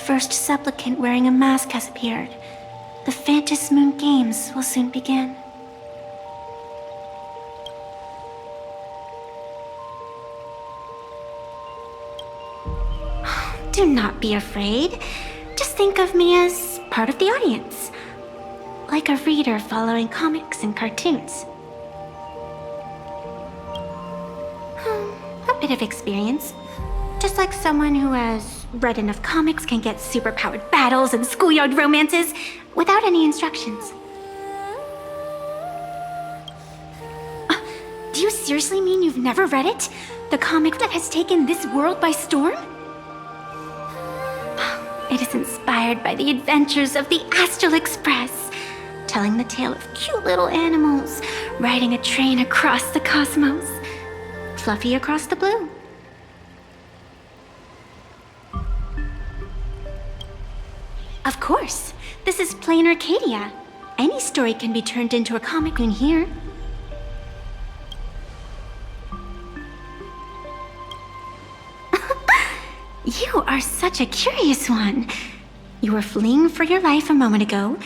first supplicant wearing a mask has appeared. The Phantasmoon Games will soon begin. Do not be afraid. Just think of me as part of the audience. Like a reader following comics and cartoons. A bit of experience. Just like someone who has read enough comics can get superpowered battles and schoolyard romances without any instructions. Do you seriously mean you've never read it? The comic that has taken this world by storm? It is inspired by the adventures of the Astral Express, telling the tale of cute little animals riding a train across the cosmos, fluffy across the blue. Of course, this is plain Arcadia. Any story can be turned into a comic in here. You are such a curious one. You were fleeing for your life a moment ago,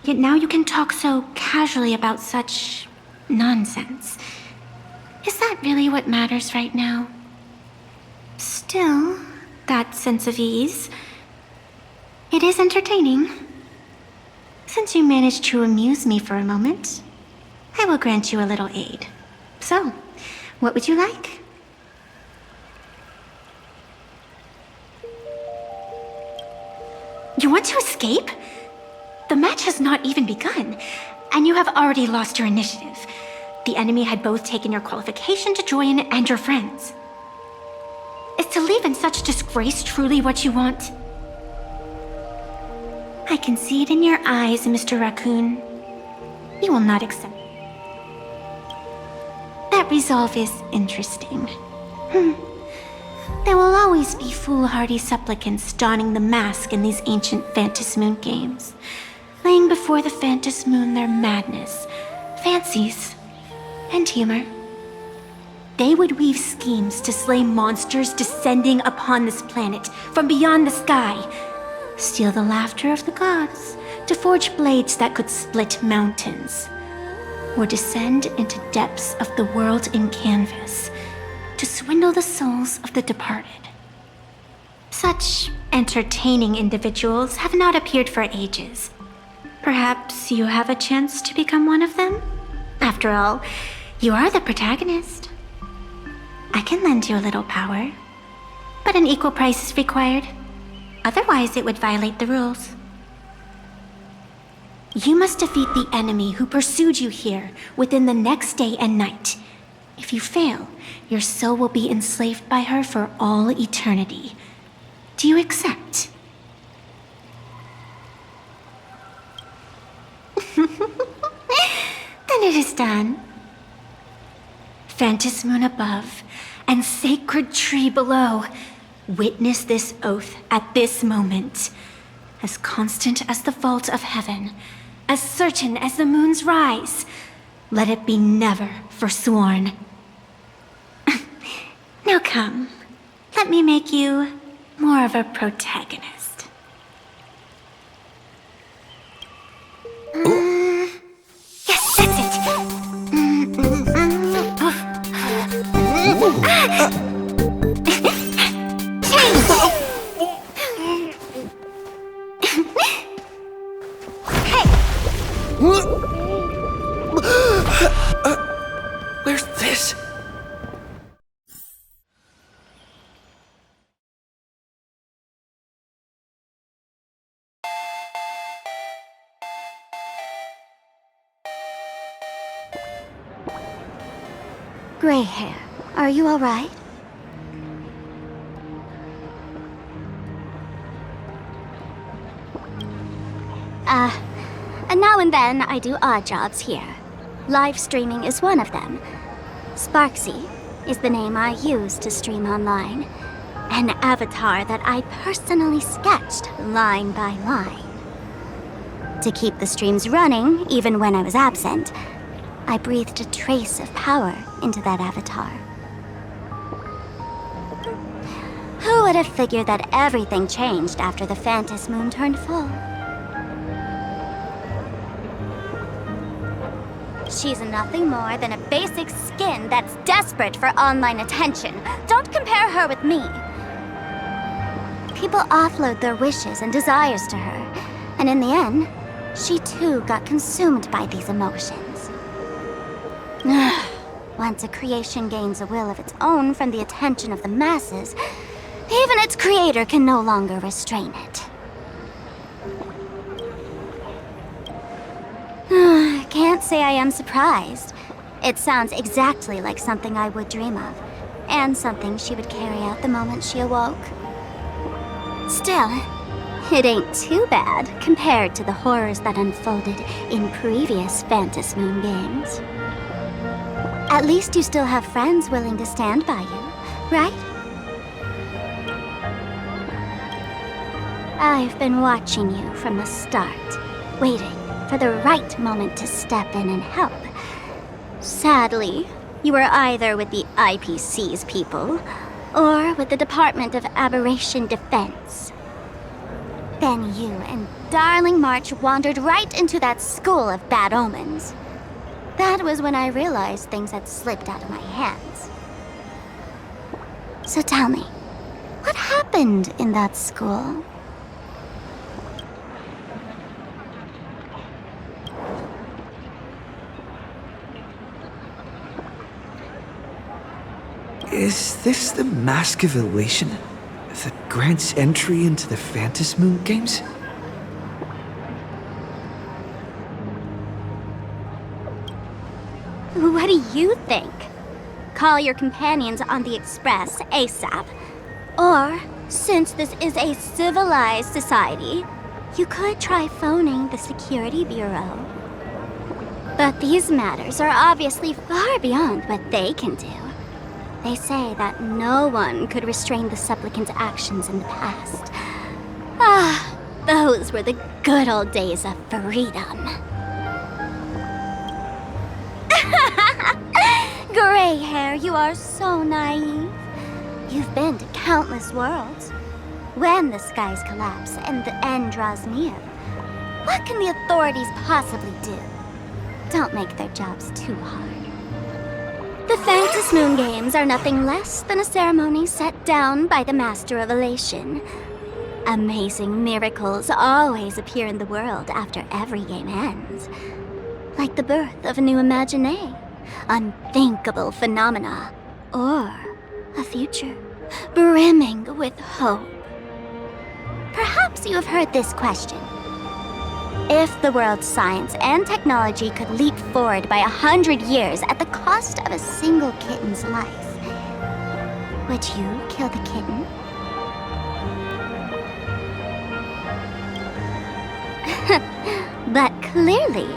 yet now you can talk so casually about such nonsense. Is that really what matters right now? Still, that sense of ease, it is entertaining. Since you managed to amuse me for a moment, I will grant you a little aid. So, what would you like? You want to escape? The match has not even begun, and you have already lost your initiative. The enemy had both taken your qualification to join and your friends. Is to leave in such disgrace truly what you want? I can see it in your eyes, Mr. Raccoon. You will not accept. That resolve is interesting. There will always be foolhardy supplicants donning the mask in these ancient Phantasmoon games, laying before the Phantasmoon their madness, fancies, and humor. They would weave schemes to slay monsters descending upon this planet from beyond the sky, steal the laughter of the gods to forge blades that could split mountains, or descend into depths of the world in canvas to swindle the souls of the departed. Such entertaining individuals have not appeared for ages. Perhaps you have a chance to become one of them? After all, you are the protagonist. I can lend you a little power, but an equal price is required. Otherwise, it would violate the rules. You must defeat the enemy who pursued you here within the next day and night. If you fail, your soul will be enslaved by her for all eternity. Do you accept? Then it is done. Phantasmoon above and sacred tree below, witness this oath at this moment. As constant as the vault of heaven, as certain as the moon's rise, let it be never forsworn. Now come, let me make you more of a protagonist. Yes, that's it. Where's this? Gray hair, are you all right? Now and then I do odd jobs here. Live streaming is one of them. Sparxie is the name I use to stream online. An avatar that I personally sketched line by line. To keep the streams running, even when I was absent, I breathed a trace of power into that avatar. Who would have figured that everything changed after the Phantasmoon turned full. She's nothing more than a basic skin that's desperate for online attention. Don't compare her with me. People offload their wishes and desires to her, and in the end, she too got consumed by these emotions. Once a creation gains a will of its own from the attention of the masses, even its creator can no longer restrain it. Can't say I am surprised. It sounds exactly like something I would dream of, and something she would carry out the moment she awoke. Still, it ain't too bad compared to the horrors that unfolded in previous Phantasmoon games. At least you still have friends willing to stand by you, right? I've been watching you from the start, waiting for the right moment to step in and help. Sadly, you were either with the IPC's people, or with the Department of Aberration Defense. Then you and Darling March wandered right into that school of bad omens. That was when I realized things had slipped out of my hands. So tell me, what happened in that school? Is this the Mask of Elation that grants entry into the Phantasmoon games? What do you think? Call your companions on the Express ASAP. Or, since this is a civilized society, you could try phoning the Security Bureau. But these matters are obviously far beyond what they can do. They say that no one could restrain the supplicant's actions in the past. Those were the good old days of freedom. Gray hair, you are so naive. You've been to countless worlds. When the skies collapse and the end draws near, what can the authorities possibly do? Don't make their jobs too hard. The Phantasmoon Games are nothing less than a ceremony set down by the Master of Elation. Amazing miracles always appear in the world after every game ends. Like the birth of a new imaginé, unthinkable phenomena, or a future brimming with hope. Perhaps you have heard this question. If the world's science and technology could leap forward by 100 years at the cost of a single kitten's life, would you kill the kitten? But clearly,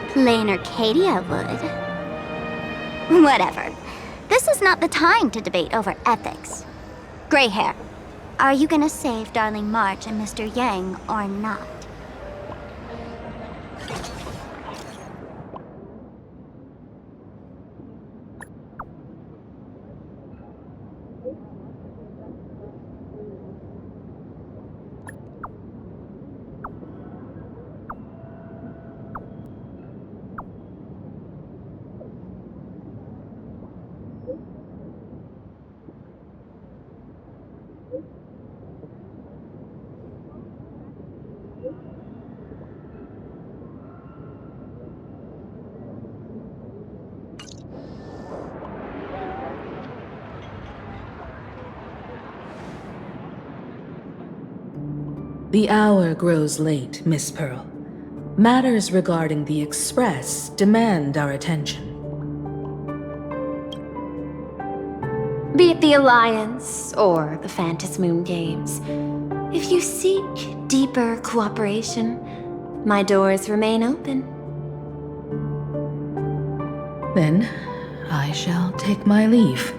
plain Arcadia would. Whatever. This is not the time to debate over ethics. Gray hair, are you gonna save Darling March and Mr. Yang or not? The hour grows late, Miss Pearl. Matters regarding the Express demand our attention. Be it the Alliance or the Phantasmoon Games, if you seek deeper cooperation, my doors remain open. Then, I shall take my leave.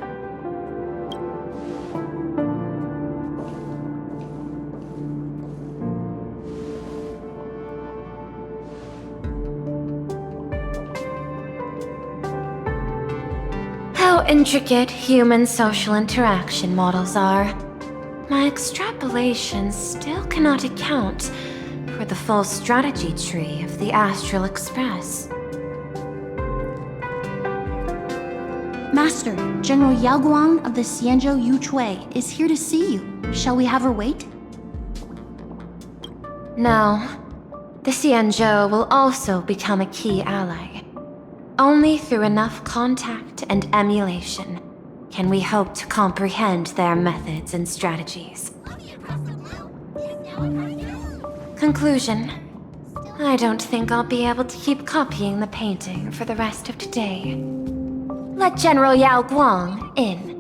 How intricate human social interaction models are. my extrapolations still cannot account for the full strategy tree of the Astral Express. Master, General Yao Guang of the Xianzhou Yuchui is here to see you. Shall we have her wait? No. The Xianzhou will also become a key ally. Only through enough contact and emulation can we hope to comprehend their methods and strategies. Conclusion. I don't think I'll be able to keep copying the painting for the rest of today. Let General Yao Guang in.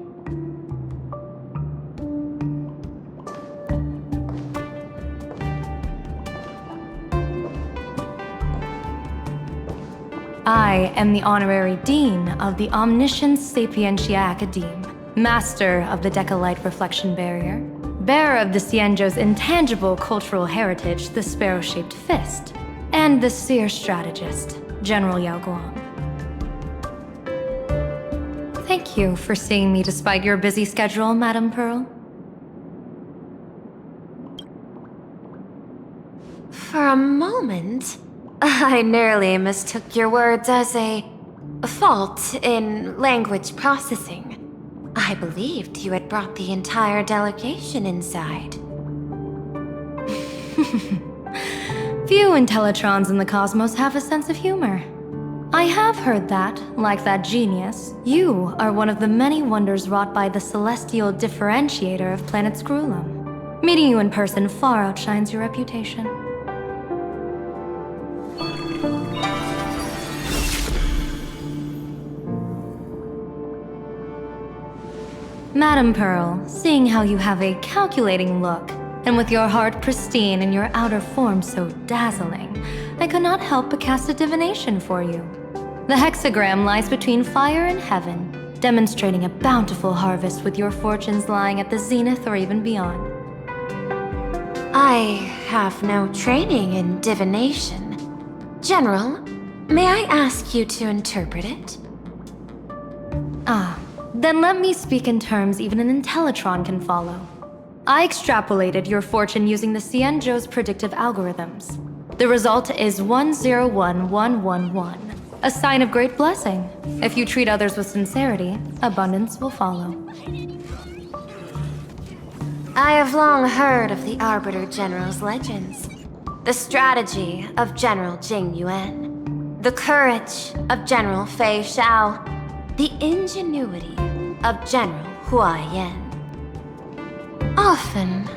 I am the Honorary Dean of the Omniscience Sapientia Academe, Master of the Decalite Reflection Barrier, bearer of the Xianzhou's intangible cultural heritage, the Sparrow-shaped fist, and the Seer Strategist, General Yao Guang. Thank you for seeing me despite your busy schedule, Madam Pearl. For a moment, I nearly mistook your words as a fault in language processing. I believed you had brought the entire delegation inside. Few Intellitrons in the cosmos have a sense of humor. I have heard that, like that genius, you are one of the many wonders wrought by the celestial differentiator of planet Screwlum. Meeting you in person far outshines your reputation. Madam Pearl, seeing how you have a calculating look, and with your heart pristine and your outer form so dazzling, I could not help but cast a divination for you. The hexagram lies between fire and heaven, demonstrating a bountiful harvest with your fortunes lying at the zenith or even beyond. I have no training in divination. General, may I ask you to interpret it? Then let me speak in terms even an Intellitron can follow. I extrapolated your fortune using the Xianzhou's predictive algorithms. The result is 101111, a sign of great blessing. If you treat others with sincerity, abundance will follow. I have long heard of the Arbiter General's legends. The strategy of General Jing Yuan. The courage of General Fei Xiao. The ingenuity of General Hua Yan. Often,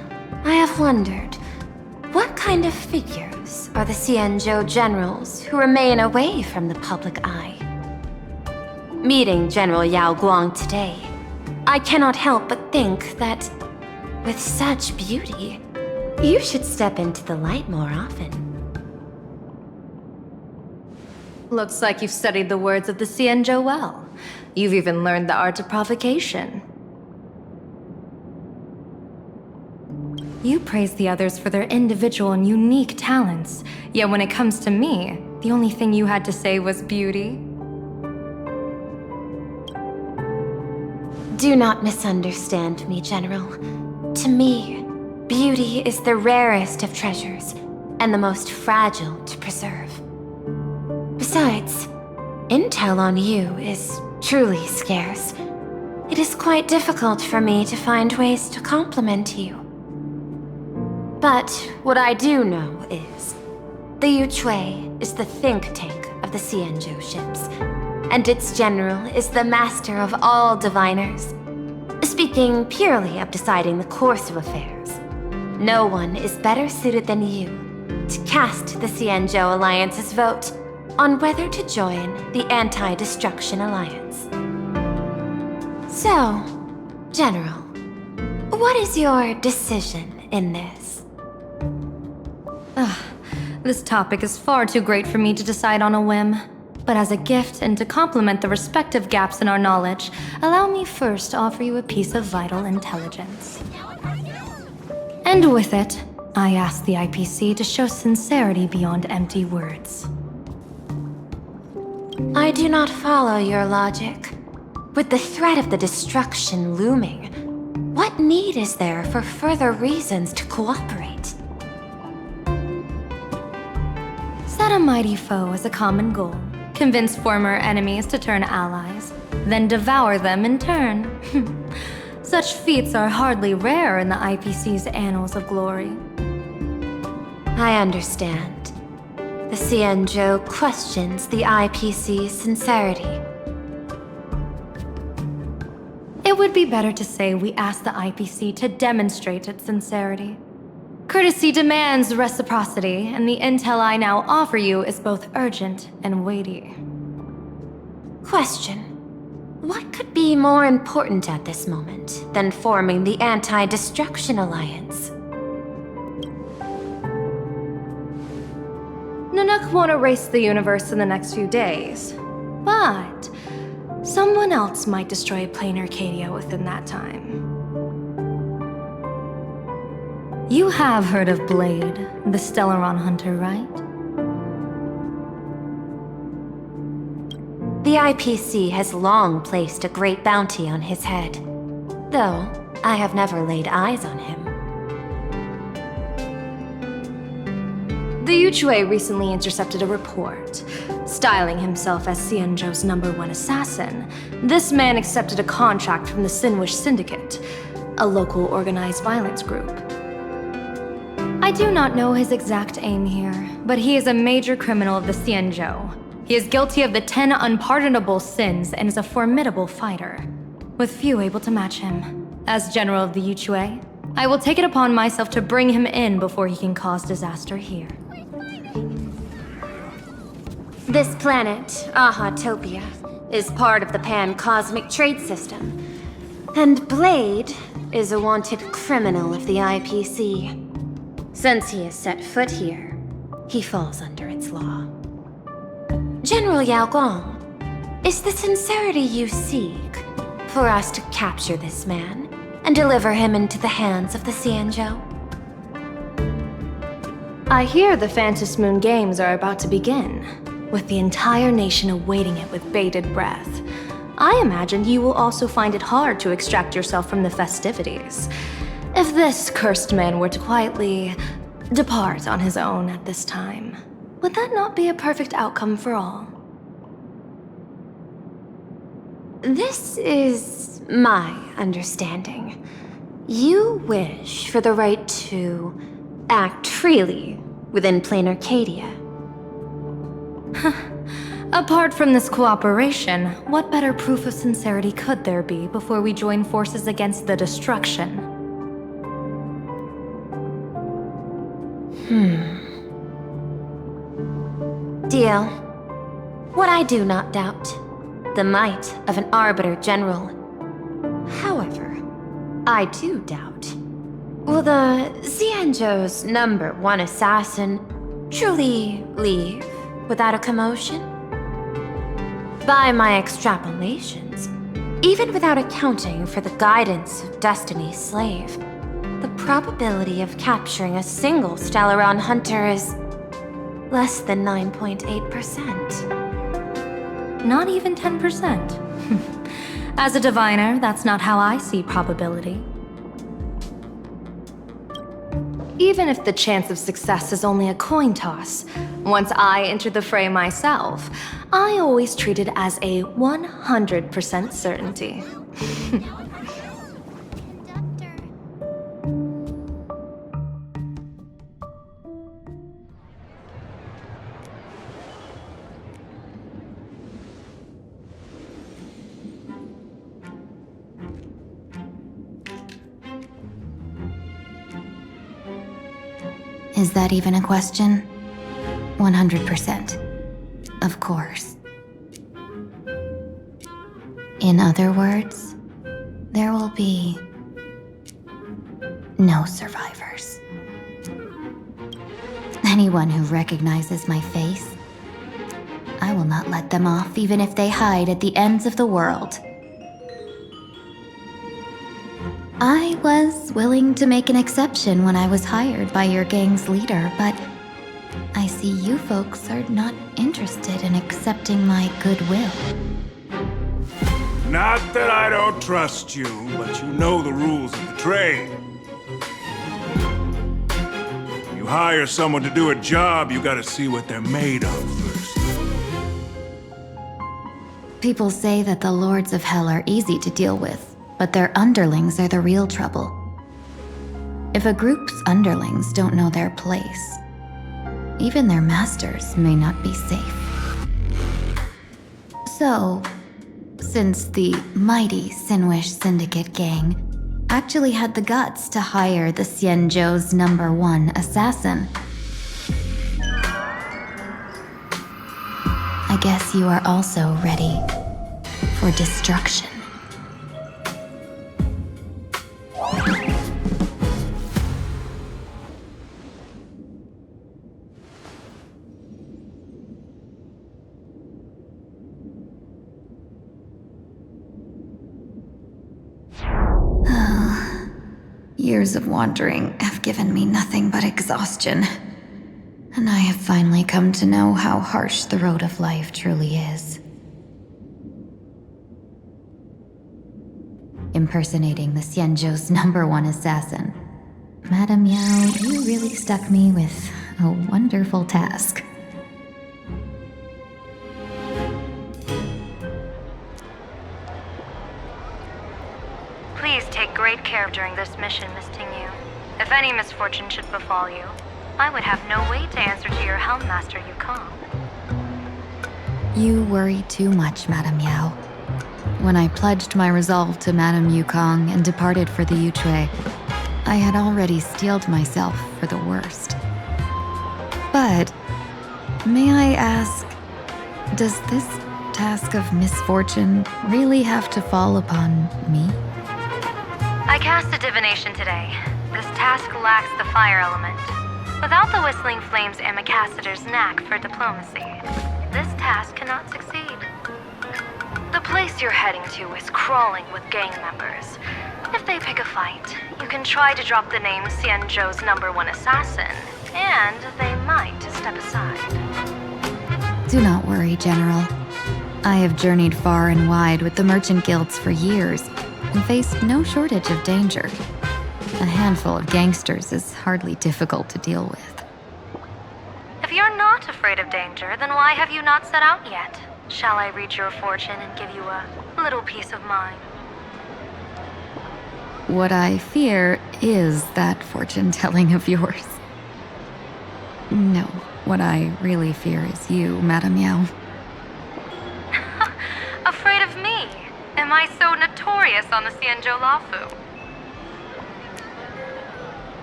I have wondered, what kind of figures are the Xianzhou generals who remain away from the public eye? Meeting General Yao Guang today, I cannot help but think that, with such beauty, you should step into the light more often. Looks like you've studied the words of the Xianzhou well. You've even learned the art of provocation. You praise the others for their individual and unique talents, yet when it comes to me, the only thing you had to say was beauty. Do not misunderstand me, General. To me, beauty is the rarest of treasures and the most fragile to preserve. Besides, intel on you is truly scarce. It is quite difficult for me to find ways to compliment you. But what I do know is, the Yuchui is the think tank of the Xianzhou ships, and its general is the master of all diviners. Speaking purely of deciding the course of affairs, no one is better suited than you to cast the Xianzhou Alliance's vote on whether to join the Anti-Destruction Alliance. So, General, what is your decision in this? This topic is far too great for me to decide on a whim. But as a gift and to complement the respective gaps in our knowledge, allow me first to offer you a piece of vital intelligence. And with it, I ask the IPC to show sincerity beyond empty words. I do not follow your logic. With the threat of the destruction looming, What need is there for further reasons to cooperate? Set a mighty foe as a common goal, convince former enemies to turn allies, then devour them in turn. Such feats are hardly rare in the IPC's annals of glory. I understand. The Xianzhou questions the IPC's sincerity. It would be better to say we ask the IPC to demonstrate its sincerity. Courtesy demands reciprocity, and the intel I now offer you is both urgent and weighty. Question. What could be more important at this moment than forming the Anti-Destruction Alliance? Nanook won't erase the universe in the next few days, but someone else might destroy plain Arcadia within that time. You have heard of Blade, the Stellaron hunter, right? The IPC has long placed a great bounty on his head, though I have never laid eyes on him. The Yuchue recently intercepted a report. Styling himself as Xianzhou's #1 assassin, this man accepted a contract from the Sinwish Syndicate, a local organized violence group. I do not know his exact aim here, but he is a major criminal of the Xianzhou. He is guilty of the 10 unpardonable sins and is a formidable fighter, with few able to match him. As general of the Yuchue, I will take it upon myself to bring him in before he can cause disaster here. This planet, Ahatopia, is part of the pan-cosmic trade system, and Blade is a wanted criminal of the IPC. Since he has set foot here, he falls under its law. General Yao Guang, is the sincerity you seek for us to capture this man and deliver him into the hands of the Xianzhou? I hear the Phantasmoon Games are about to begin, with the entire nation awaiting it with bated breath. I imagine you will also find it hard to extract yourself from the festivities. If this cursed man were to quietly depart on his own at this time, would that not be a perfect outcome for all? This is my understanding. You wish for the right to act freely within plain Arcadia. Apart from this cooperation, what better proof of sincerity could there be before we join forces against the destruction? Deal. What I do not doubt, the might of an Arbiter General. However, I do doubt, will the Xianzhou's #1 assassin truly leave without a commotion? By my extrapolations, even without accounting for the guidance of Destiny's slave, the probability of capturing a single Stellaron hunter is less than 9.8%. Not even 10%. As a diviner, that's not how I see probability. Even if the chance of success is only a coin toss, once I enter the fray myself, I always treat it as a 100% certainty. Is that even a question? 100%. Of course. In other words, there will be no survivors. Anyone who recognizes my face, I will not let them off even if they hide at the ends of the world. I was willing to make an exception when I was hired by your gang's leader, but I see you folks are not interested in accepting my goodwill. Not that I don't trust you, but you know the rules of the trade. You hire someone to do a job, you gotta see what they're made of first. People say that the lords of hell are easy to deal with, but their underlings are the real trouble. If a group's underlings don't know their place, even their masters may not be safe. So, since the mighty Sinwish Syndicate gang actually had the guts to hire the Xianzhou's #1 assassin, I guess you are also ready for destruction. Years of wandering have given me nothing but exhaustion, and I have finally come to know how harsh the road of life truly is. Impersonating the Xianzhou's #1 assassin, Madame Yao, you really stuck me with a wonderful task. Please take great care during this mission, Miss Tingyu. If any misfortune should befall you, I would have no way to answer to your Helm Master Yukong. You worry too much, Madame Yao. When I pledged my resolve to Madame Yukong and departed for the Yushui, I had already steeled myself for the worst. But, may I ask, does this task of misfortune really have to fall upon me? I cast a divination today. This task lacks the fire element. Without the whistling flames ambassador's knack for diplomacy, this task cannot succeed. The place you're heading to is crawling with gang members. If they pick a fight, you can try to drop the name Xianzhou's #1 assassin, and they might step aside. Do not worry, General. I have journeyed far and wide with the merchant guilds for years and faced no shortage of danger. A handful of gangsters is hardly difficult to deal with. If you're not afraid of danger, then why have you not set out yet? Shall I read your fortune and give you a little peace of mind? What I fear is that fortune-telling of yours. No, what I really fear is you, Madame Yao. Afraid of me? Am I so notorious on the Xianzhou Lafu?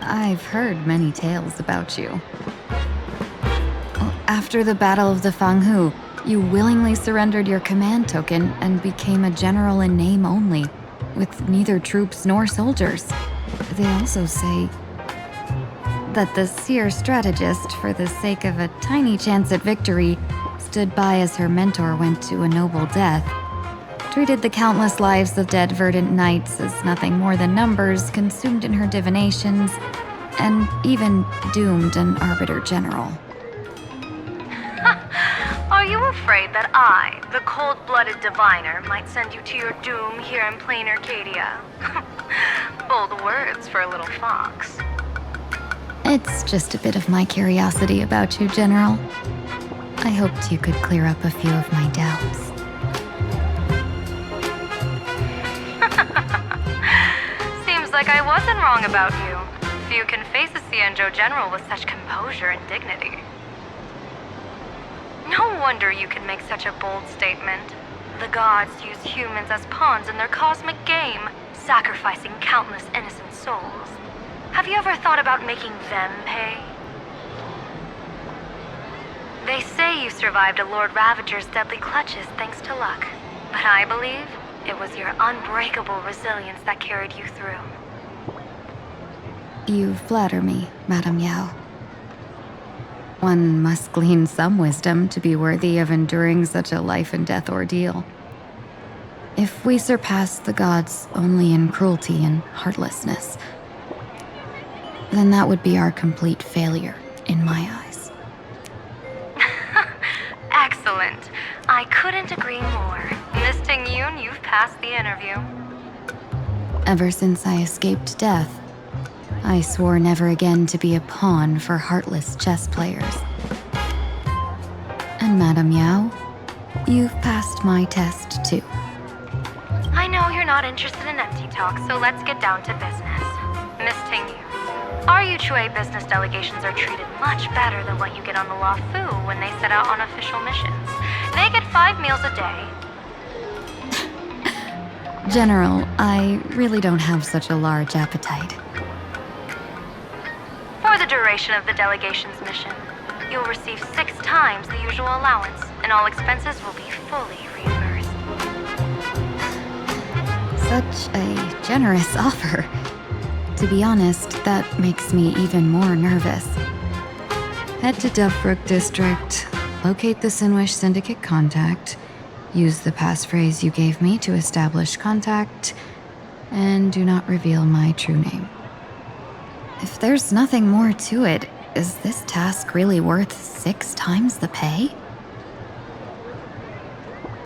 I've heard many tales about you. After the Battle of the Fanghu, you willingly surrendered your command token and became a general in name only, with neither troops nor soldiers. They also say that the seer strategist, for the sake of a tiny chance at victory, stood by as her mentor went to a noble death, treated the countless lives of dead verdant knights as nothing more than numbers consumed in her divinations, and even doomed an arbiter general. Are you afraid that I, the cold-blooded diviner, might send you to your doom here in plain Arcadia? Bold words for a little fox. It's just a bit of my curiosity about you, General. I hoped you could clear up a few of my doubts. Seems like I wasn't wrong about you. Few can face a Xianzhou general with such composure and dignity. No wonder you can make such a bold statement. The gods use humans as pawns in their cosmic game, sacrificing countless innocent souls. Have you ever thought about making them pay? They say you survived a Lord Ravager's deadly clutches thanks to luck, but I believe it was your unbreakable resilience that carried you through. You flatter me, Madame Yao. One must glean some wisdom to be worthy of enduring such a life-and-death ordeal. If we surpass the gods only in cruelty and heartlessness, then that would be our complete failure in my eyes. Excellent. I couldn't agree more. Miss Tingyun, you've passed the interview. Ever since I escaped death, I swore never again to be a pawn for heartless chess players. And Madame Yao, you've passed my test too. I know you're not interested in empty talk, so let's get down to business. Miss Tingyu, our Yuchue business delegations are treated much better than what you get on the Law Fu when they set out on official missions. They get 5 meals a day. General, I really don't have such a large appetite. For the duration of the delegation's mission, you'll receive 6 times the usual allowance, and all expenses will be fully reimbursed. Such a generous offer. To be honest, that makes me even more nervous. Head to Duffbrook District, locate the Sinwish Syndicate contact, use the passphrase you gave me to establish contact, and do not reveal my true name. If there's nothing more to it, is this task really worth 6 times the pay?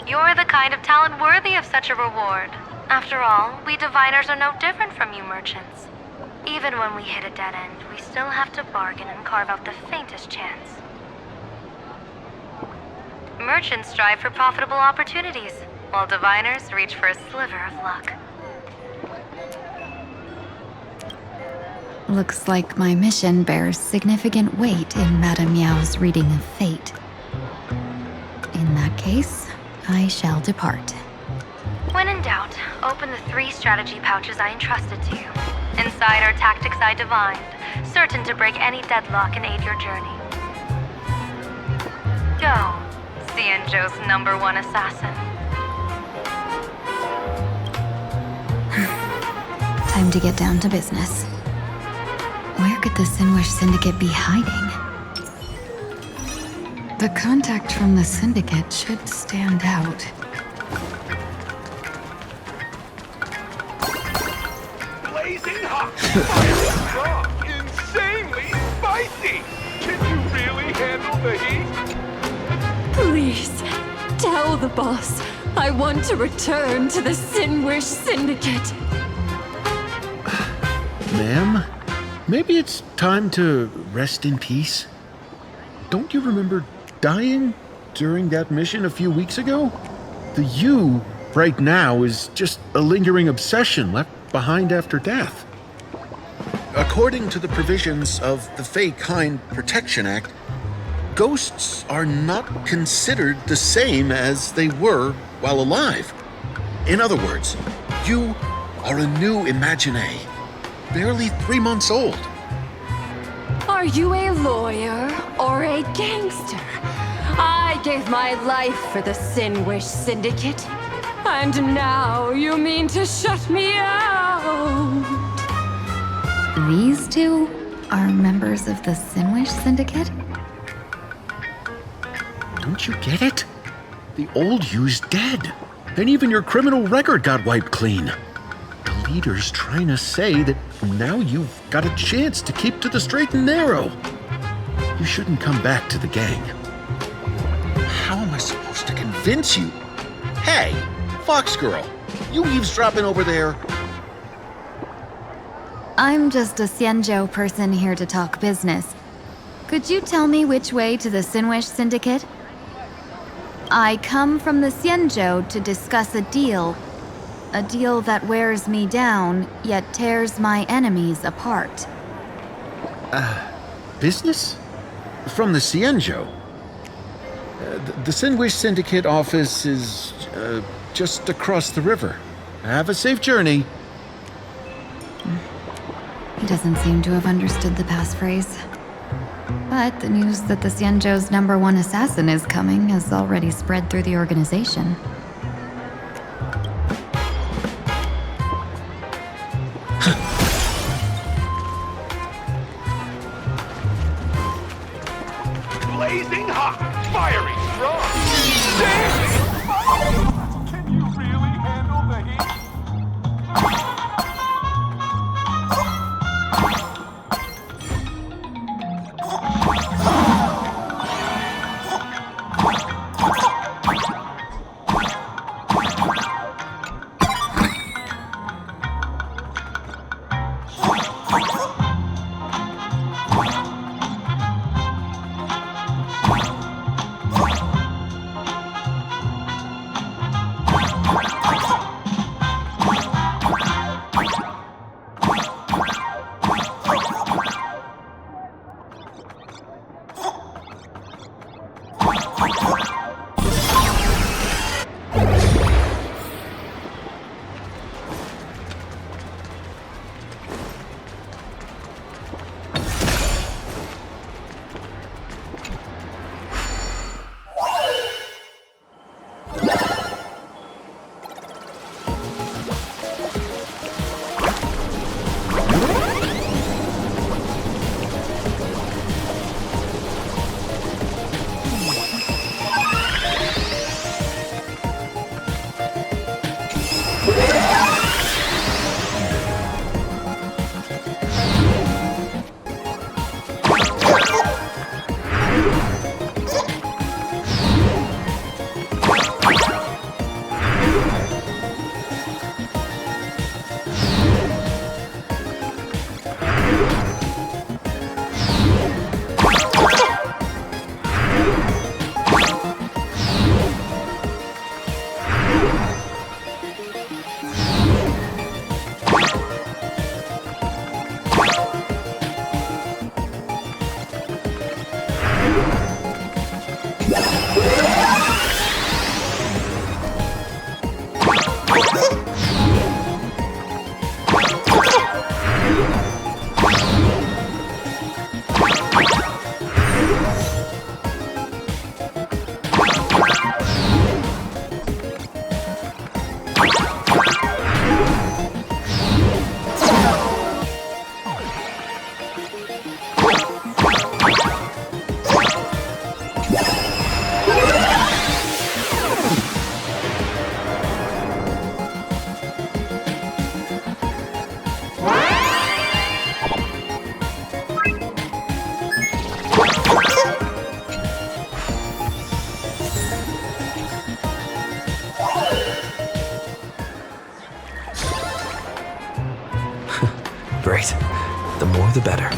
You're the kind of talent worthy of such a reward. After all, we diviners are no different from you merchants. Even when we hit a dead end, we still have to bargain and carve out the faintest chance. Merchants strive for profitable opportunities, while diviners reach for a sliver of luck. Looks like my mission bears significant weight in Madame Yao's reading of fate. In that case, I shall depart. When in doubt, open the 3 strategy pouches I entrusted to you. Inside are tactics I divined, certain to break any deadlock and aid your journey. Go, Xianzhou's #1 assassin. Time to get down to business. Where could the Sinwish Syndicate be hiding? The contact from the Syndicate should stand out. Blazing hot, fiery strong, insanely spicy! Can you really handle the heat? Please, tell the boss I want to return to the Sinwish Syndicate. Ma'am, maybe it's time to rest in peace. Don't you remember dying during that mission a few weeks ago? The you right now is just a lingering obsession left behind after death. According to the provisions of the Fey Kind Protection Act, ghosts are not considered the same as they were while alive. In other words, you are a new Imagine, barely 3 months old. Are you a lawyer or a gangster? I gave my life for the Sinwish Syndicate, and now you mean to shut me out? These two are members of the Sinwish Syndicate? Don't you get it? The old you's dead, and even your criminal record got wiped clean. The leader's trying to say that now you've got a chance to keep to the straight and narrow. You shouldn't come back to the gang. How am I supposed to convince you? Hey, Fox Girl, you eavesdropping over there? I'm just a Xianzhou person here to talk business. Could you tell me which way to the Sinwish Syndicate? I come from the Xianzhou to discuss a deal that wears me down, yet tears my enemies apart. Business? From the Xianzhou? The Sinwish Syndicate office is just across the river. Have a safe journey. He doesn't seem to have understood the passphrase. But the news that the Xianzhou's #1 assassin is coming has already spread through the organization. Blazing hot, fiery strong, insanely spicy! Can you really handle the heat? Great. The more the better.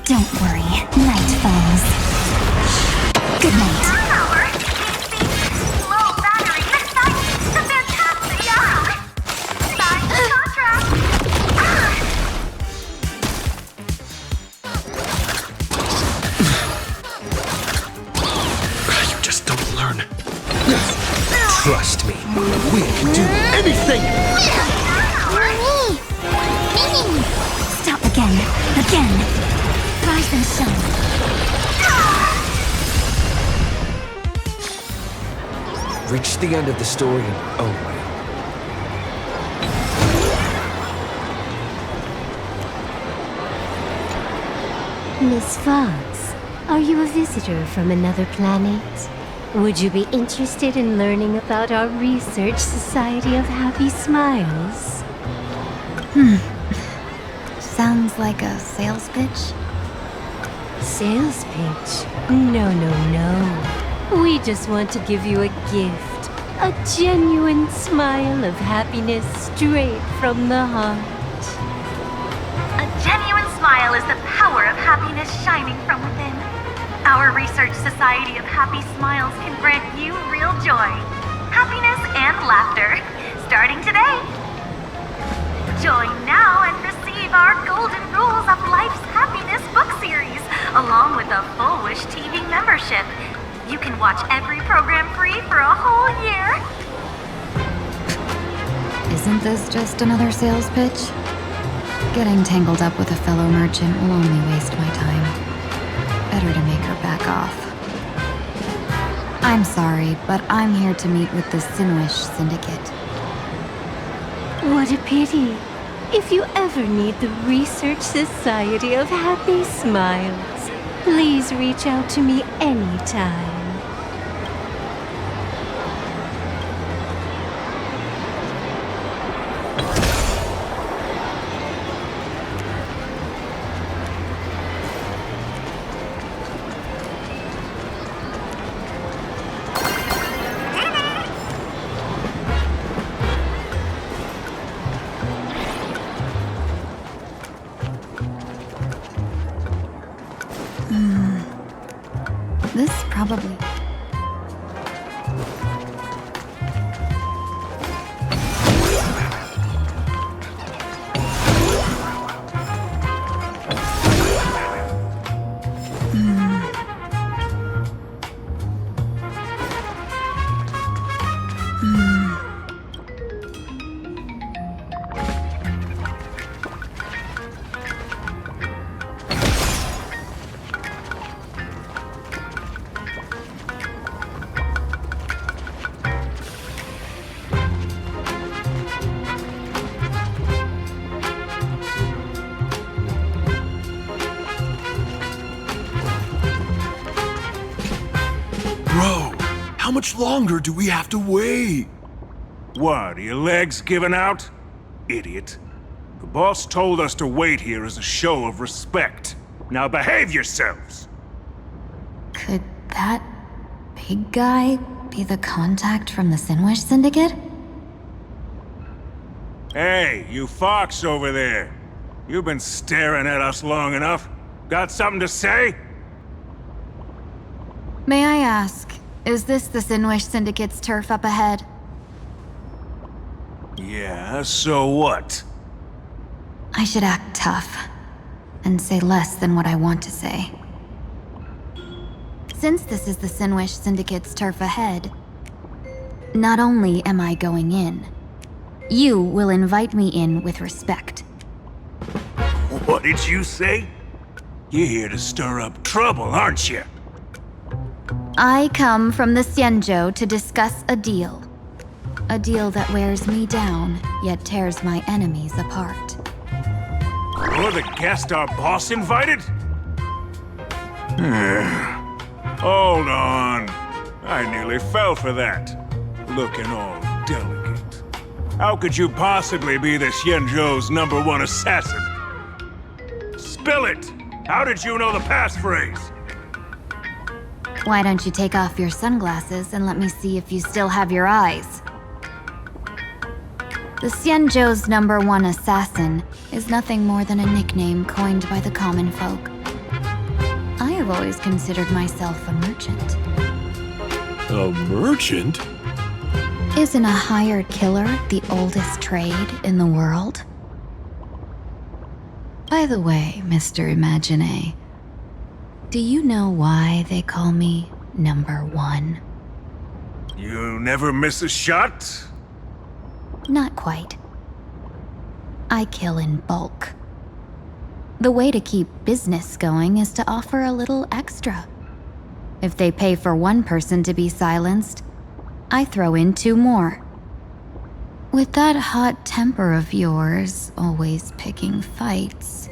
Don't worry, night falls. Good night. Low battery, the fantastic sign the contract. You just don't learn. Trust me, we'll do anything! Stop again. Rise and shine. Reach the end of the story in your own way. Miss Fox, are you a visitor from another planet? Would you be interested in learning about our Research Society of Happy Smiles? Sounds like a sales pitch. Sales pitch? No. We just want to give you a gift. A genuine smile of happiness straight from the heart. A genuine smile is the power of happiness shining from within. Our Research Society of Happy Smiles can grant you real joy, happiness, and laughter, starting today. Join now and receive our Golden Rules of Life's Happiness book series, along with a Full Wish TV membership. You can watch every program free for a whole year. Isn't this just another sales pitch? Getting tangled up with a fellow merchant will only waste my time. Better to make her back off. I'm sorry, but I'm here to meet with the Sinwish Syndicate. What a pity. If you ever need the Research Society of Happy Smiles, please reach out to me anytime. This probably... Bro, how much longer do we have to wait? What, are your legs giving out? Idiot. The boss told us to wait here as a show of respect. Now behave yourselves! Could that big guy be the contact from the Sinwish Syndicate? Hey, you fox over there. You've been staring at us long enough. Got something to say? May I ask, is this the Sinwish Syndicate's turf up ahead? Yeah, so what? I should act tough and say less than what I want to say. Since this is the Sinwish Syndicate's turf ahead, not only am I going in, you will invite me in with respect. What did you say? You're here to stir up trouble, aren't you? I come from the Xianzhou to discuss a deal. A deal that wears me down, yet tears my enemies apart. You're the guest our boss invited? Hold on. I nearly fell for that. Looking all delicate. How could you possibly be the Xianzhou's #1 assassin? Spill it! How did you know the passphrase? Why don't you take off your sunglasses and let me see if you still have your eyes? The Xianzhou's #1 assassin is nothing more than a nickname coined by the common folk. I have always considered myself a merchant. A merchant? Isn't a hired killer the oldest trade in the world? By the way, Mr. Imagine, do you know why they call me #1? You never miss a shot? Not quite. I kill in bulk. The way to keep business going is to offer a little extra. If they pay for one person to be silenced, I throw in 2 more. With that hot temper of yours, always picking fights,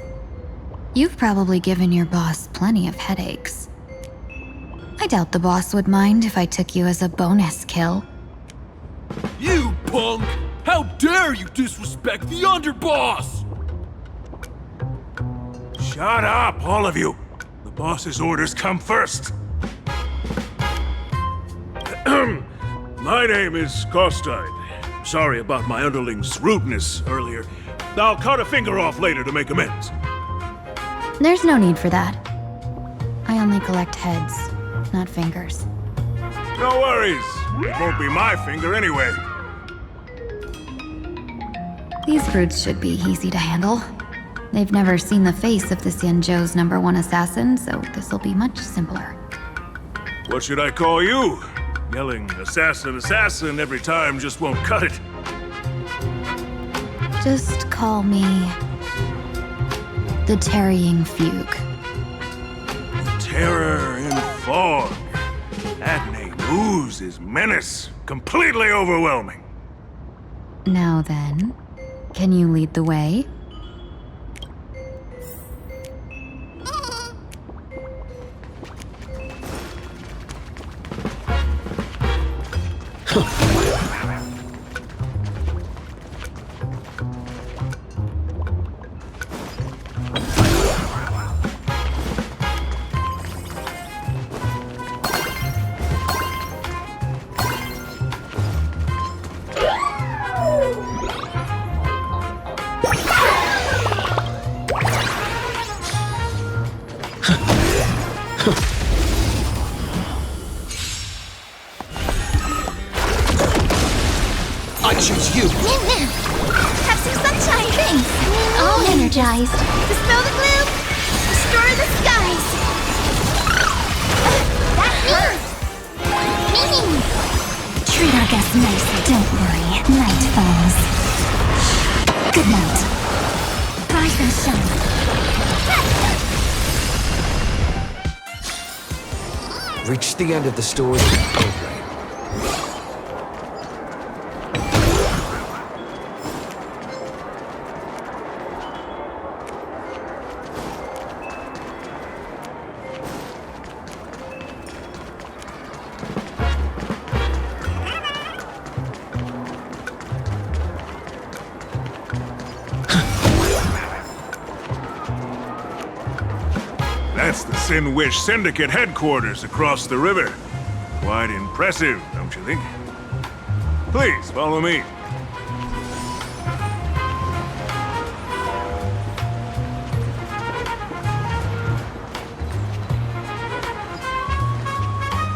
you've probably given your boss plenty of headaches. I doubt the boss would mind if I took you as a bonus kill. You punk! How dare you disrespect the underboss! Shut up, all of you! The boss's orders come first. My name is Kostide. Sorry about my underling's rudeness earlier. I'll cut a finger off later to make amends. There's no need for that. I only collect heads, not fingers. No worries. It won't be my finger anyway. These brutes should be easy to handle. They've never seen the face of the Xianzhou's #1 assassin, so this'll be much simpler. What should I call you? Yelling assassin, assassin every time just won't cut it. Just call me the Tarrying Fugue. Terror in fog. That name oozes menace. Completely overwhelming. Now then, can you lead the way? I choose you! Have some sunshine! Thanks! All energized. Dispel the gloom! Destroy the skies! That hurts! Me! Treat our guests nicely, don't worry. Night falls. Good night. Rise and shine. Reach the end of the story. Okay. That's the Sin Wish Syndicate headquarters across the river. Quite impressive, don't you think? Please, follow me.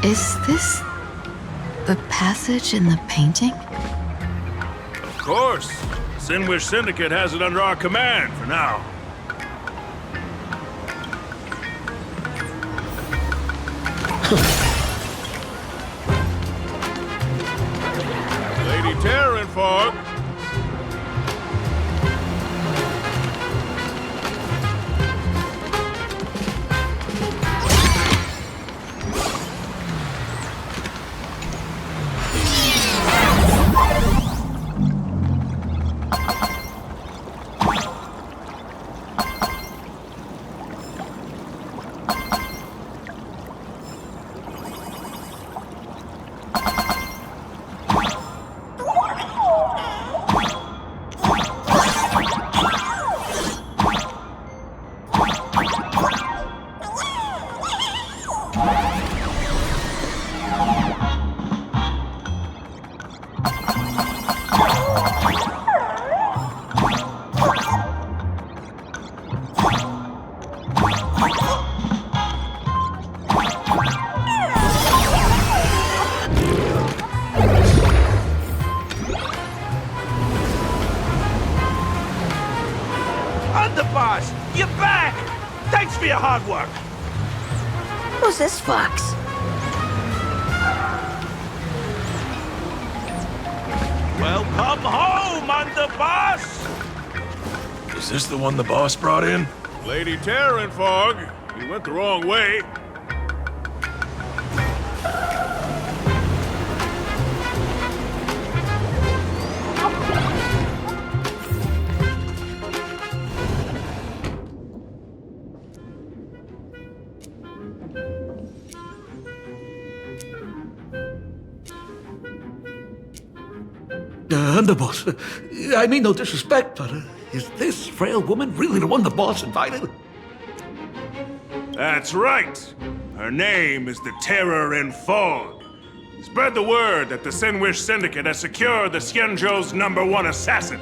Is this the passage in the painting? Of course. Sin Wish Syndicate has it under our command for now. Lady Terror in Fog. Underboss, you're back! Thanks for your hard work. Who's this fox? Welcome home, Underboss! Is this the one the boss brought in? Lady Terranfog, you went the wrong way. Underboss, I mean no disrespect, but is this frail woman really the one the boss invited? That's right. Her name is the Terror in Fog. Spread the word that the Sinwish Syndicate has secured the Xianzhou's #1 assassin.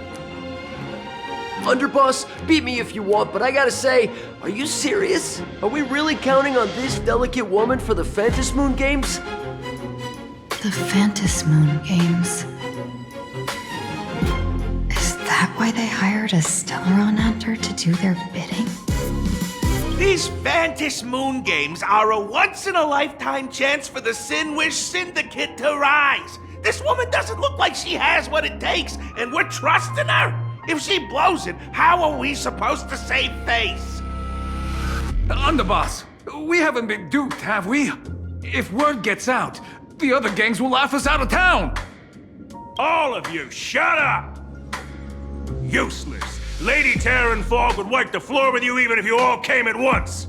Underboss, beat me if you want, but I gotta say, are you serious? Are we really counting on this delicate woman for the Phantasmoon Games? The Phantasmoon Games. Is that why they hired a Stellaron hunter to do their bidding? These Phantasmoon Games are a once-in-a-lifetime chance for the Sinwish Syndicate to rise. This woman doesn't look like she has what it takes, and we're trusting her. If she blows it, how are we supposed to save face? Underboss, we haven't been duped, have we? If word gets out, the other gangs will laugh us out of town. All of you, shut up! Useless. Lady Terranfog would wipe the floor with you even if you all came at once.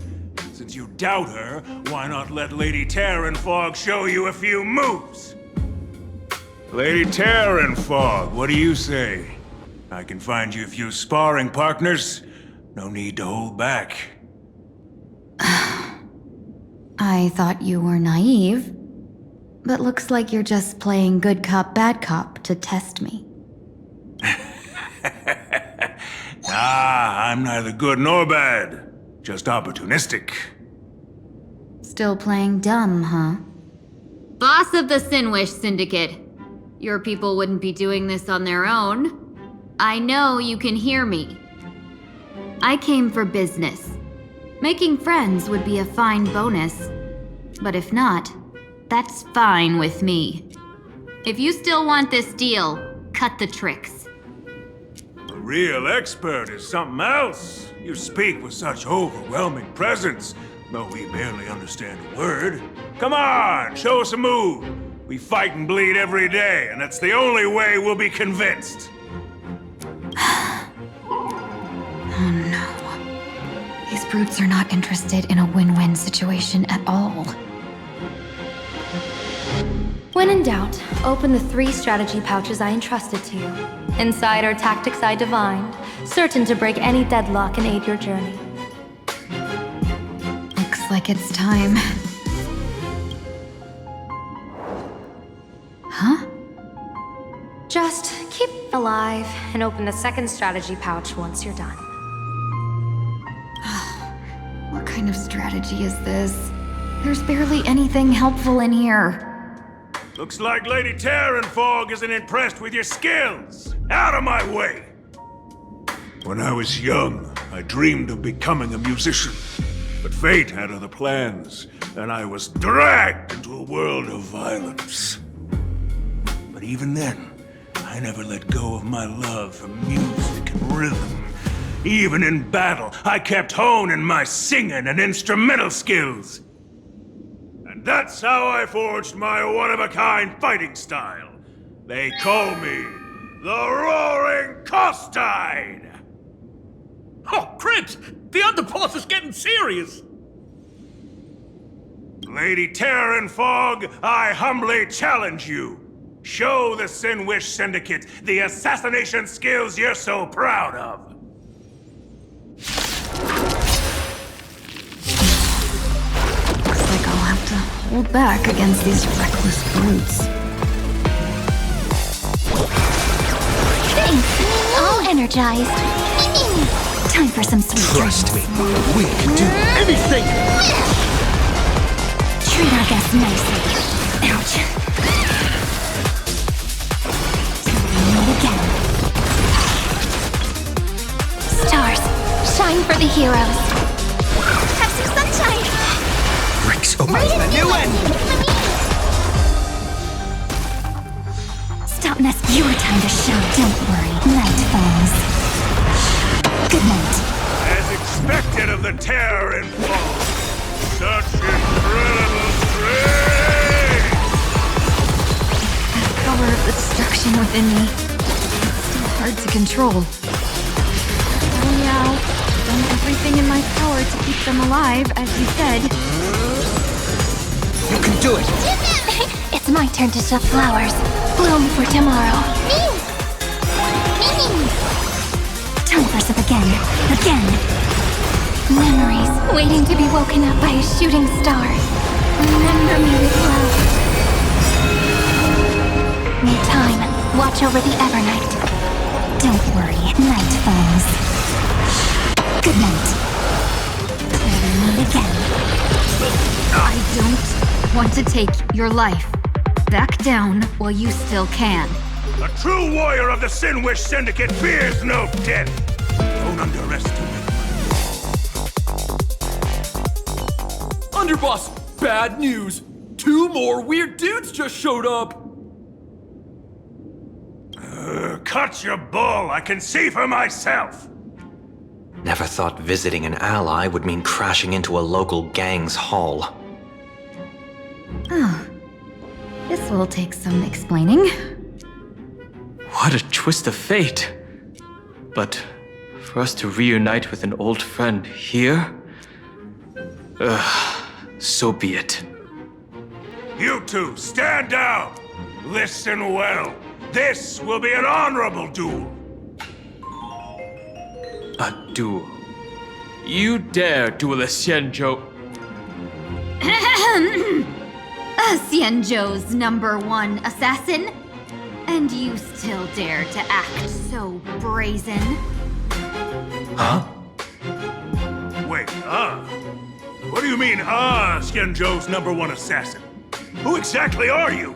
Since you doubt her, why not let Lady Terranfog show you a few moves? Lady Terranfog, what do you say? I can find you a few sparring partners. No need to hold back. I thought you were naive, but looks like you're just playing good cop, bad cop to test me. I'm neither good nor bad. Just opportunistic. Still playing dumb, huh? Boss of the Sinwish Syndicate. Your people wouldn't be doing this on their own. I know you can hear me. I came for business. Making friends would be a fine bonus. But if not, that's fine with me. If you still want this deal, cut the tricks. A real expert is something else. You speak with such overwhelming presence, though we barely understand a word. Come on, show us a move. We fight and bleed every day, and that's the only way we'll be convinced. Oh no. These brutes are not interested in a win-win situation at all. When in doubt, open the 3 strategy pouches I entrusted to you. Inside are tactics I divined, certain to break any deadlock and aid your journey. Looks like it's time. Huh? Just keep alive and open the 2nd strategy pouch once you're done. What kind of strategy is this? There's barely anything helpful in here. Looks like Lady Terranfog isn't impressed with your skills. Out of my way! When I was young, I dreamed of becoming a musician. But fate had other plans, and I was dragged into a world of violence. But even then, I never let go of my love for music and rhythm. Even in battle, I kept honing my singing and instrumental skills. And that's how I forged my one-of-a-kind fighting style. They call me the Roaring Costine! Oh, Prince! The underboss is getting serious! Lady Terranfog, I humbly challenge you. Show the Sinwish Syndicate the assassination skills you're so proud of. Looks like I'll have to hold back against these reckless brutes. Thanks. All energized. Time for some sweet Trust dreams. me, we can do anything! Treat our guests nicely. Ouch. Meet again. Stars, Time for the heroes. Have some sunshine. Bricks opens the new end. Stop messing. Your time to shine. Don't worry. Night falls. Good night. As expected of the terror and fall. Such incredible strength! The power of the destruction within me. It's still hard to control. Oh yeah, I've done everything in my power to keep them alive, as you said. You can do it. It's my turn to stuff flowers. Bloom for tomorrow. Time for some again. Memories waiting to be woken up by a shooting star. Remember me with love. Need time. Watch over the Evernight. Don't worry. Night falls. Good night. Never meet again. I don't want to take your life. Back down while you still can. A true warrior of the Sinwish Syndicate fears no death. Don't underestimate. Underboss, bad news. 2 more weird dudes just showed up. Cut your bull. I can see for myself. Never thought visiting an ally would mean crashing into a local gang's hall. Oh. This will take some explaining. What a twist of fate. But for us to reunite with an old friend here? So be it. You two, stand down. Listen well. This will be an honorable duel. A duel? You dare duel a Xianzhou? Xianzhou's #1 assassin? And you still dare to act so brazen? Huh? Wait, What do you mean, Xianzhou's #1 assassin? Who exactly are you?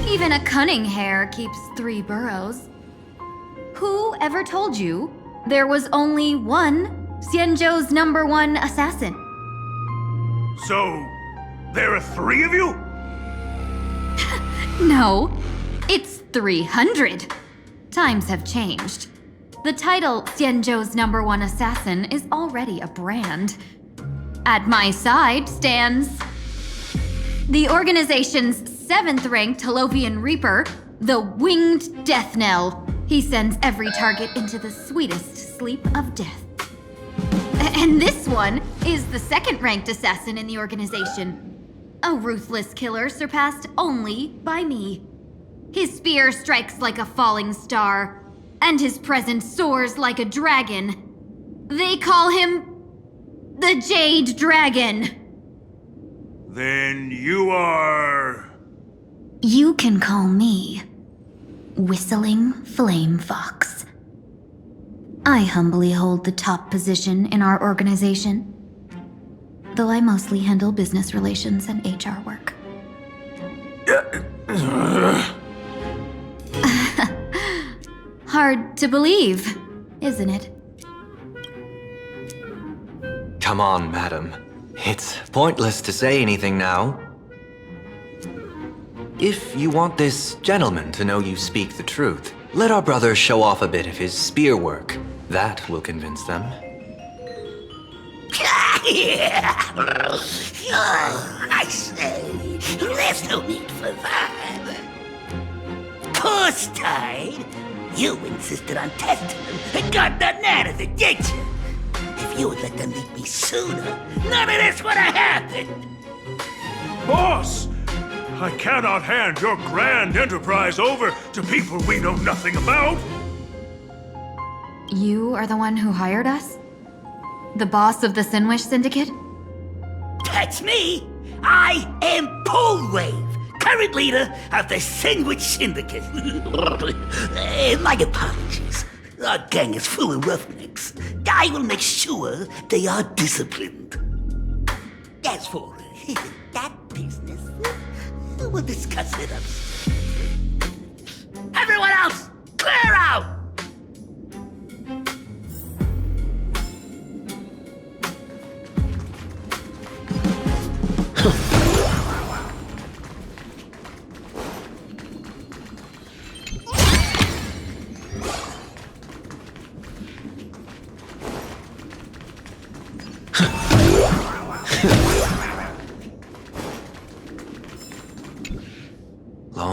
Even a cunning hare keeps 3 burrows. Who ever told you there was only one Xianzhou's #1 assassin? So, there are 3 of you? No, it's 300. Times have changed. The title Xianzhou's #1 assassin is already a brand. At my side stands the organization's 7th-ranked Holovian Reaper, the Winged Death Knell. He sends every target into the sweetest sleep of death. And this one is the 2nd-ranked assassin in the organization. A ruthless killer surpassed only by me. His spear strikes like a falling star, and his presence soars like a dragon. They call him the Jade Dragon. Then you are... You can call me Whistling Flame Fox. I humbly hold the top position in our organization, though I mostly handle business relations and HR work. Hard to believe, isn't it? Come on, madam. It's pointless to say anything now. If you want this gentleman to know you speak the truth, let our brother show off a bit of his spear work. That will convince them. I say, there's no need for that. Course tied. You insisted on testing them and got nothing out of it, did you? If you had let them meet me sooner, none of this would have happened. Boss! I cannot hand your grand enterprise over to people we know nothing about. You are the one who hired us? The boss of the Sinwish Syndicate? That's me. I am Polwave, current leader of the Sinwish Syndicate. My apologies. Our gang is full of roughnecks. I will make sure they are disciplined. As for that business, we'll discuss it up. Everyone else, clear out!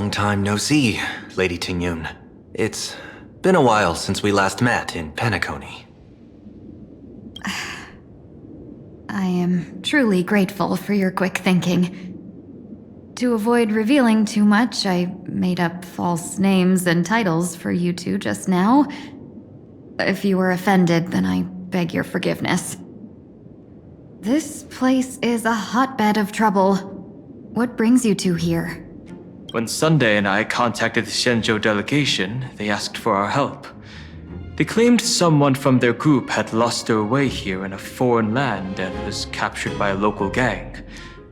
Long time no see, Lady Tingyun. It's been a while since we last met in Penacony. I am truly grateful for your quick thinking. To avoid revealing too much, I made up false names and titles for you two just now. If you were offended, then I beg your forgiveness. This place is a hotbed of trouble. What brings you two here? When Sunday and I contacted the Shenzhou delegation, they asked for our help. They claimed someone from their group had lost their way here in a foreign land and was captured by a local gang,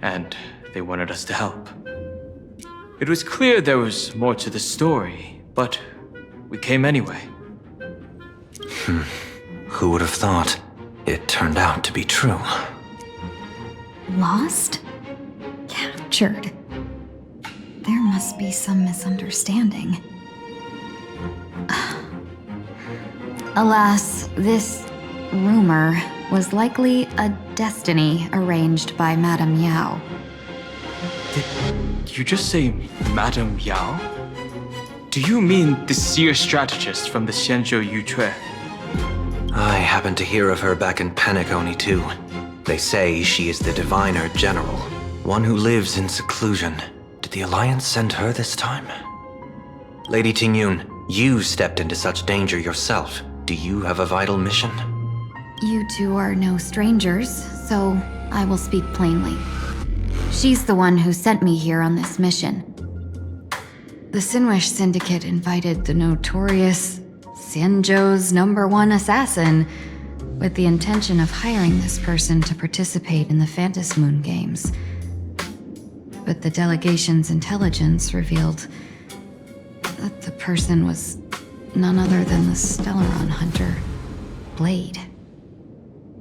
and they wanted us to help. It was clear there was more to the story, but we came anyway. Who would have thought? It turned out to be true. Lost? Captured? There must be some misunderstanding. Alas, this rumor was likely a destiny arranged by Madame Yao. Did you just say Madame Yao? Do you mean the seer strategist from the Shenzhou Yutue? I happened to hear of her back in Penacony too. They say she is the diviner general, one who lives in seclusion. Did the Alliance send her this time? Lady Tingyun, you stepped into such danger yourself. Do you have a vital mission? You two are no strangers, so I will speak plainly. She's the one who sent me here on this mission. The Sinwish Syndicate invited the notorious Xianzhou's #1 assassin with the intention of hiring this person to participate in the Phantasmoon Games. But the delegation's intelligence revealed that the person was none other than the Stellaron hunter, Blade.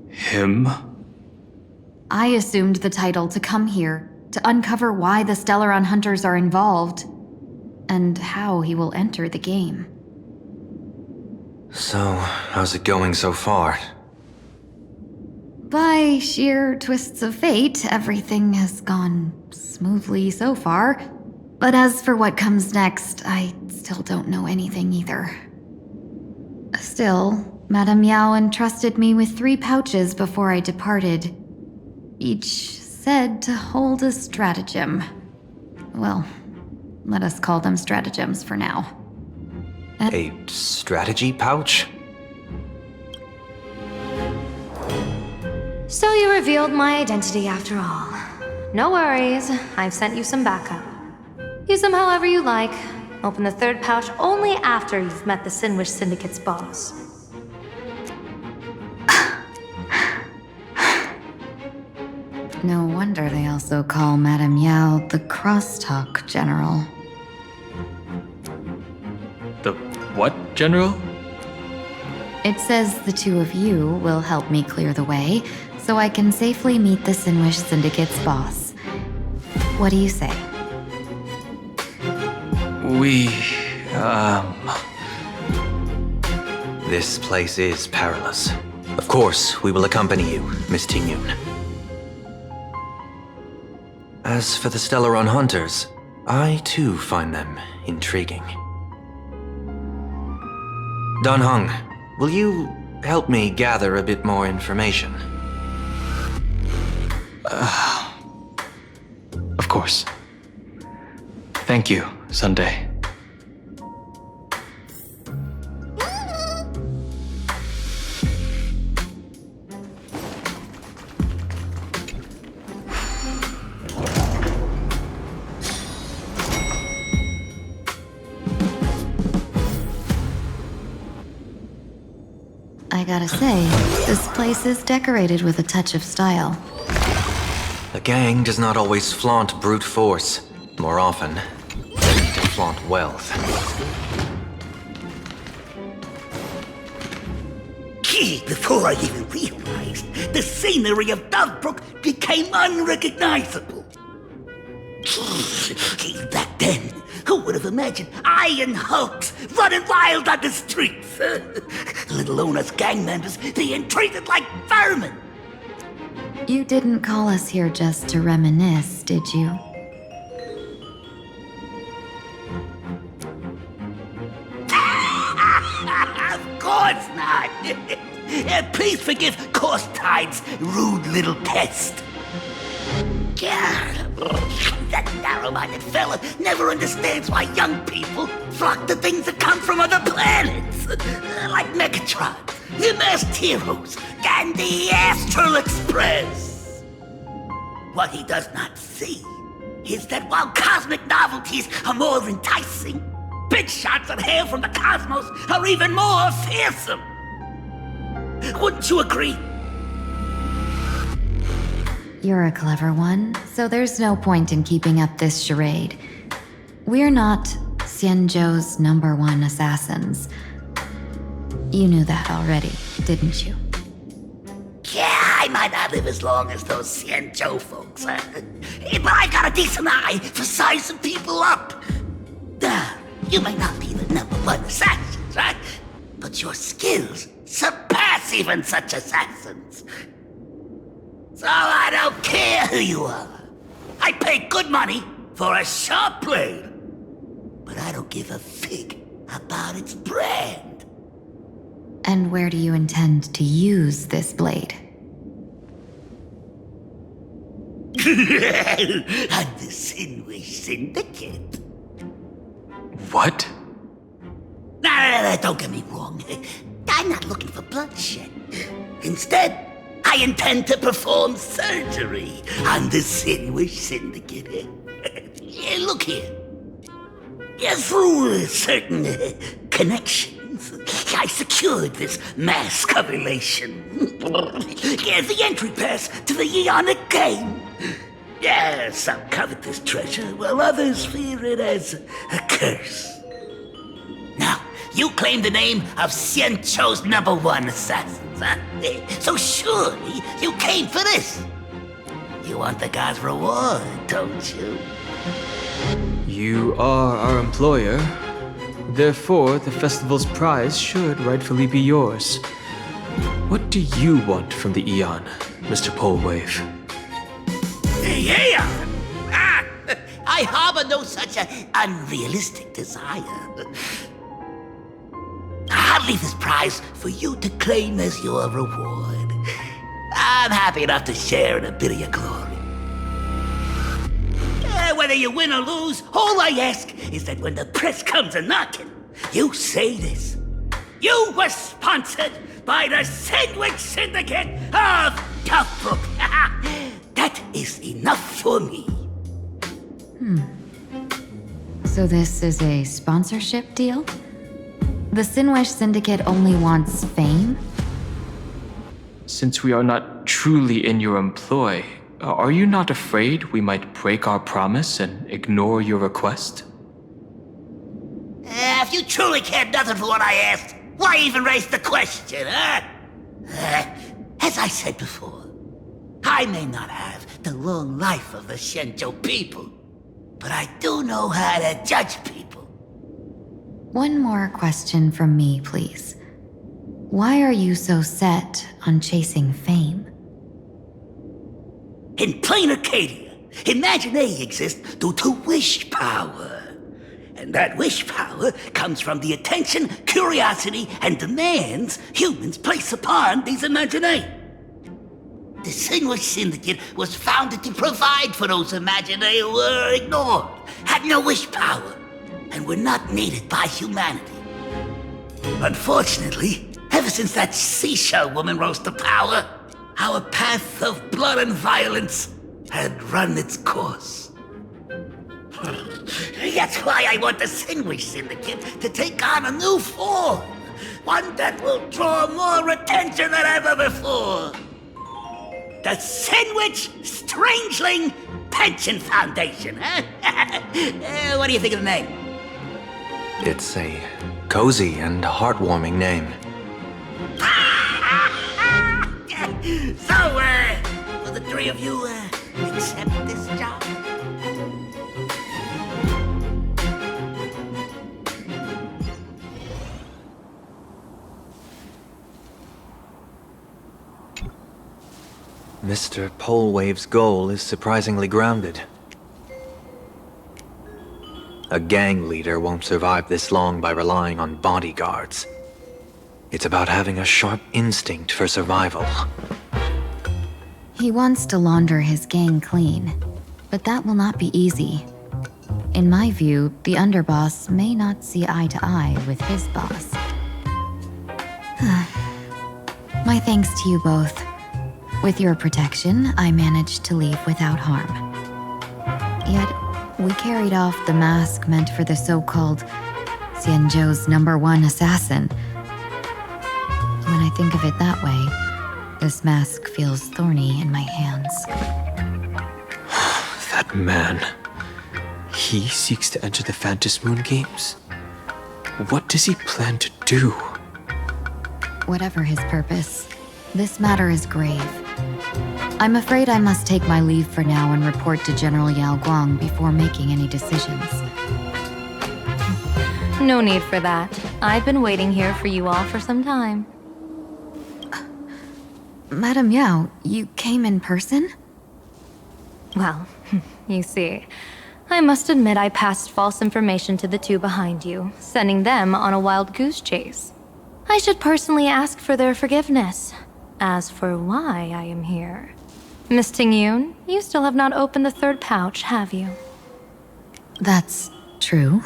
Him? I assumed the title to come here to uncover why the Stellaron hunters are involved and how he will enter the game. So, how's it going so far? By sheer twists of fate, everything has gone smoothly so far. But as for what comes next, I still don't know anything either. Still, Madame Yao entrusted me with 3 pouches before I departed. Each said to hold a stratagem. Well, let us call them stratagems for now. A strategy pouch? So you revealed my identity after all. No worries, I've sent you some backup. Use them however you like. Open the 3rd pouch only after you've met the Sinwish Syndicate's boss. No wonder they also call Madame Yao the Crosstalk General. The what, General? It says the 2 of you will help me clear the way, so I can safely meet the Sinwish Syndicate's boss. What do you say? This place is perilous. Of course, we will accompany you, Miss Tingyun. As for the Stellaron hunters, I too find them intriguing. Dan Heng, will you help me gather a bit more information? Of course. Thank you, Sunday. I gotta say, this place is decorated with a touch of style. A gang does not always flaunt brute force. More often, they need to flaunt wealth. Gee, before I even realized, the scenery of Dovebrook became unrecognizable. Gee, back then, who would have imagined Iron Hulks running wild on the streets? Let alone us gang members being treated like vermin. You didn't call us here just to reminisce, did you? Please forgive Course Tide's rude little pest. God, that narrow-minded fella never understands why young people flock to things that come from other planets. Like Megatron, the Masked Heroes, and the Astral Express. What he does not see is that while cosmic novelties are more enticing, big shots that hail from the cosmos are even more fearsome. Wouldn't you agree? You're a clever one, so there's no point in keeping up this charade. We're not Xianzhou's #1 assassins. You knew that already, didn't you? Yeah, I might not live as long as those Xianzhou folks, but I got a decent eye for sizing people up. You may not be the #1 assassins, right? But your skills surpass even such assassins. So I don't care who you are. I pay good money for a sharp blade, but I don't give a fig about its brand. And where do you intend to use this blade? On the Sinwish Syndicate. What? No, don't get me wrong. I'm not looking for bloodshed. Instead, I intend to perform surgery on the Sinwish Syndicate. Look here. Through certain connections, I secured this mask of elation. The entry pass to the Eonic Game. Some covet this treasure, while others fear it as a curse. Now, you claim the name of Xianzhou's #1 assassins, huh? So surely you came for this. You want the god's reward, don't you? You are our employer. Therefore, the festival's prize should rightfully be yours. What do you want from the Eon, Mr. Polwave? Eon? I harbor no such unrealistic desire. I'll leave this prize for you to claim as your reward. I'm happy enough to share in a bit of your glory. Whether you win or lose, all I ask is that when the press comes a-knocking, you say this. You were sponsored by the Sandwich Syndicate of Toughbrook. That is enough for me. So this is a sponsorship deal? The Sinwish Syndicate only wants fame? Since we are not truly in your employ, are you not afraid we might break our promise and ignore your request? If you truly cared nothing for what I asked, why even raise the question, huh? As I said before, I may not have the long life of the Xianzhou people, but I do know how to judge people. One more question from me, please. Why are you so set on chasing fame? In plain Arcadia, Imaginea exists due to wish power. And that wish power comes from the attention, curiosity, and demands humans place upon these Imaginea. The Sinwish Syndicate was founded to provide for those Imaginea who were ignored, had no wish power, and were not needed by humanity. Unfortunately, ever since that seashell woman rose to power, our path of blood and violence had run its course. That's why I want the Sinwish Syndicate to take on a new form, one that will draw more attention than ever before. The Sinwish Strangeling Pension Foundation, huh? What do you think of the name? It's a cozy and heartwarming name. So, will the three of you accept this job? Mr. Polwave's goal is surprisingly grounded. A gang leader won't survive this long by relying on bodyguards. It's about having a sharp instinct for survival. He wants to launder his gang clean, but that will not be easy. In my view, the underboss may not see eye to eye with his boss. My thanks to you both. With your protection, I managed to leave without harm. Yet, we carried off the mask meant for the so-called Xianzhou's #1 assassin. When I think of it that way, this mask feels thorny in my hands. That man. He seeks to enter the Phantasmoon Games? What does he plan to do? Whatever his purpose, this matter is grave. I'm afraid I must take my leave for now and report to General Yao Guang before making any decisions. No need for that. I've been waiting here for you all for some time. Madam Yao, you came in person? Well, you see, I must admit I passed false information to the two behind you, sending them on a wild goose chase. I should personally ask for their forgiveness. As for why I am here, Miss Tingyun, you still have not opened the third pouch, have you? That's true.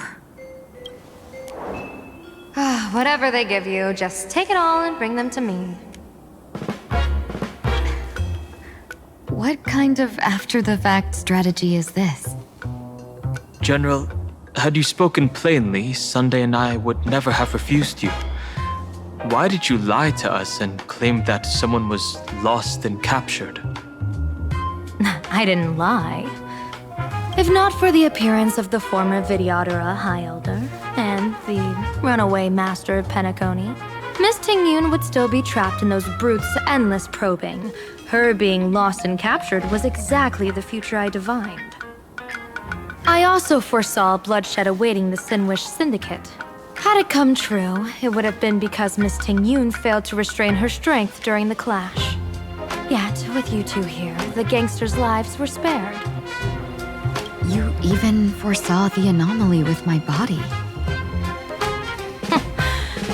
Whatever they give you, just take it all and bring them to me. What kind of after-the-fact strategy is this? General, had you spoken plainly, Sunday and I would never have refused you. Why did you lie to us and claim that someone was lost and captured? I didn't lie. If not for the appearance of the former Vidyadhara High Elder and the runaway master of Penacony, Miss Tingyun would still be trapped in those brutes' endless probing. Her being lost and captured was exactly the future I divined. I also foresaw bloodshed awaiting the Sinwish Syndicate. Had it come true, it would have been because Miss Tingyun failed to restrain her strength during the clash. Yet, with you two here, the gangsters' lives were spared. You even foresaw the anomaly with my body.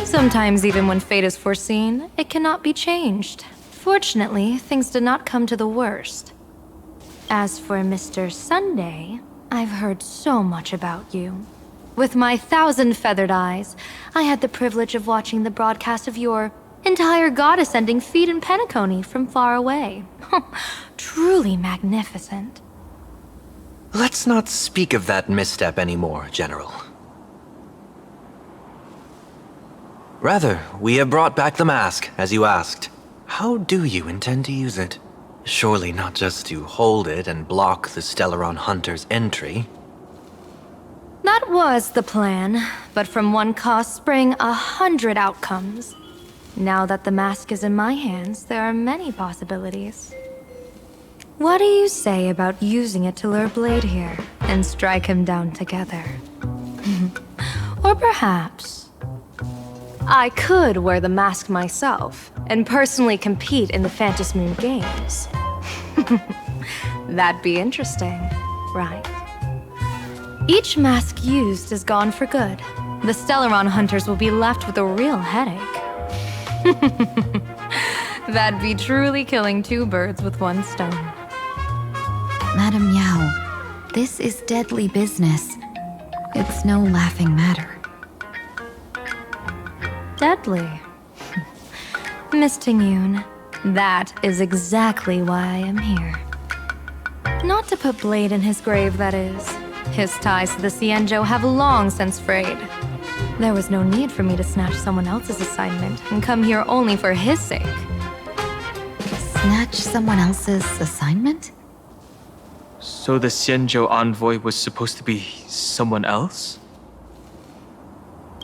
Sometimes even when fate is foreseen, it cannot be changed. Fortunately, things did not come to the worst. As for Mr. Sunday, I've heard so much about you. With my 1,000 feathered eyes, I had the privilege of watching the broadcast of your entire god-ascending feat in Penacony from far away. Truly magnificent. Let's not speak of that misstep anymore, General. Rather, we have brought back the mask, as you asked. How do you intend to use it? Surely not just to hold it and block the Stellaron Hunter's entry. That was the plan, but from one cause spring 100 outcomes. Now that the mask is in my hands, there are many possibilities. What do you say about using it to lure Blade here and strike him down together? Or perhaps I could wear the mask myself and personally compete in the Phantasmoon Games. That'd be interesting, right? Each mask used is gone for good. The Stellaron hunters will be left with a real headache. That'd be truly killing two birds with one stone. Madam Yao, this is deadly business. It's no laughing matter. Deadly? Miss Tingyun, that is exactly why I am here. Not to put Blade in his grave, that is. His ties to the Xianzhou have long since frayed. There was no need for me to snatch someone else's assignment and come here only for his sake. Snatch someone else's assignment? So the Xianzhou envoy was supposed to be someone else?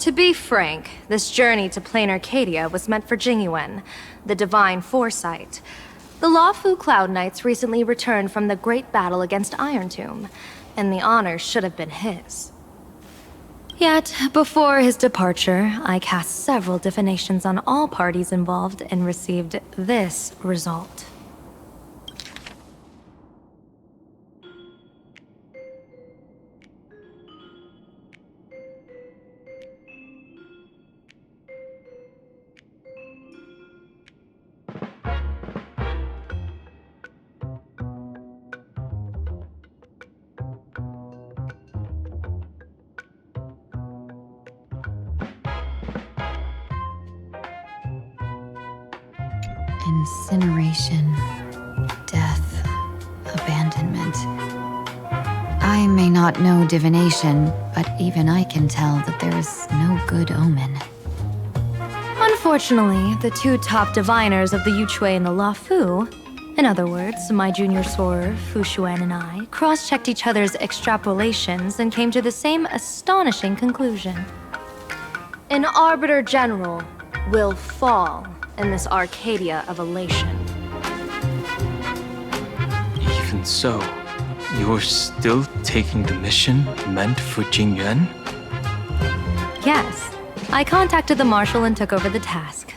To be frank, this journey to plain Arcadia was meant for Jingyuan, the divine foresight. The Lawfu Cloud Knights recently returned from the great battle against Iron Tomb, and the honor should have been his. Yet, before his departure, I cast several divinations on all parties involved and received this result. Incineration, death, abandonment. I may not know divination, but even I can tell that there is no good omen. Unfortunately, the two top diviners of the Yuchui and the Luofu, in other words, my junior soror, Fu Xuan, and I, cross-checked each other's extrapolations and came to the same astonishing conclusion. An Arbiter General will fall in this Arcadia of elation. Even so, you're still taking the mission meant for Jingyuan? Yes, I contacted the Marshal and took over the task.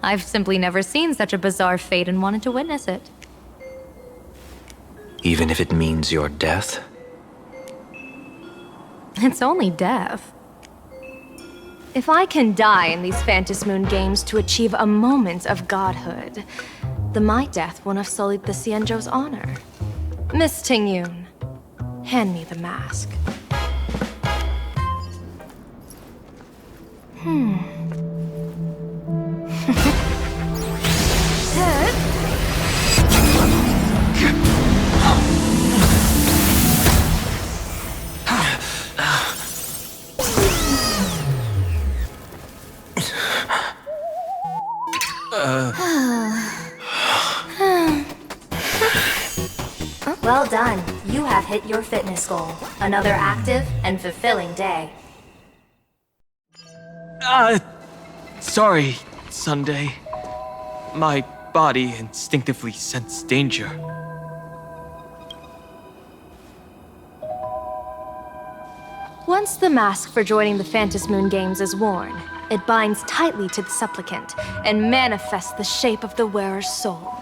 I've simply never seen such a bizarre fate and wanted to witness it. Even if it means your death? It's only death. If I can die in these Phantasmoon Games to achieve a moment of godhood, then my death won't have sullied the Xianzhou's honor. Miss Tingyun, hand me the mask. Well done. You have hit your fitness goal. Another active and fulfilling day. Sorry, Sunday. My body instinctively sensed danger. Once the mask for joining the Phantasmoon Games is worn, it binds tightly to the supplicant and manifests the shape of the wearer's soul.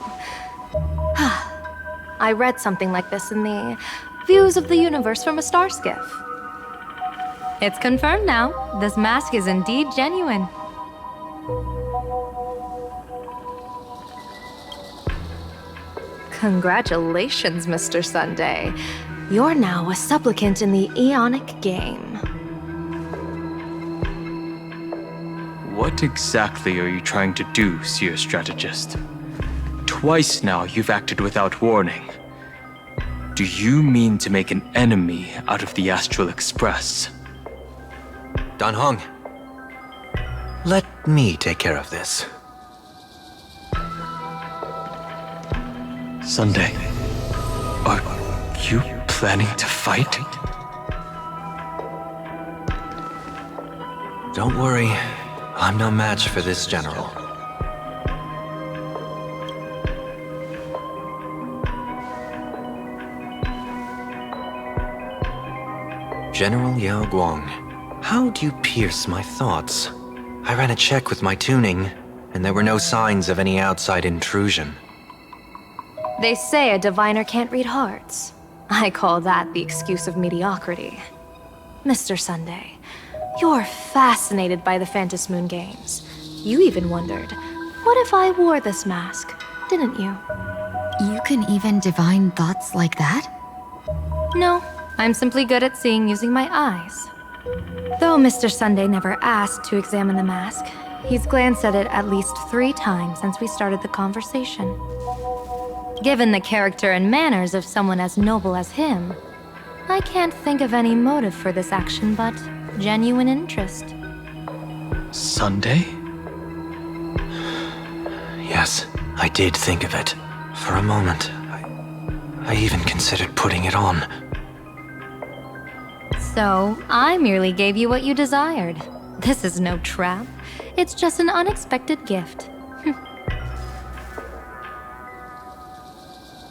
I read something like this in the Views of the Universe from a Star Skiff. It's confirmed now. This mask is indeed genuine. Congratulations, Mr. Sunday. You're now a supplicant in the Aeonic game. What exactly are you trying to do, Seer Strategist? Twice now you've acted without warning. Do you mean to make an enemy out of the Astral Express? Dan Hong, let me take care of this. Sunday, are you planning to fight? Don't worry, I'm no match for this general. General Yao Guang, how do you pierce my thoughts? I ran a check with my tuning, and there were no signs of any outside intrusion. They say a diviner can't read hearts. I call that the excuse of mediocrity. Mr. Sunday, you're fascinated by the Phantasmoon Games. You even wondered, what if I wore this mask, didn't you? You can even divine thoughts like that? No, I'm simply good at seeing using my eyes. Though Mr. Sunday never asked to examine the mask, he's glanced at it at least 3 times since we started the conversation. Given the character and manners of someone as noble as him, I can't think of any motive for this action but genuine interest. Sunday? Yes, I did think of it. For a moment, I even considered putting it on. So, I merely gave you what you desired. This is no trap. It's just an unexpected gift.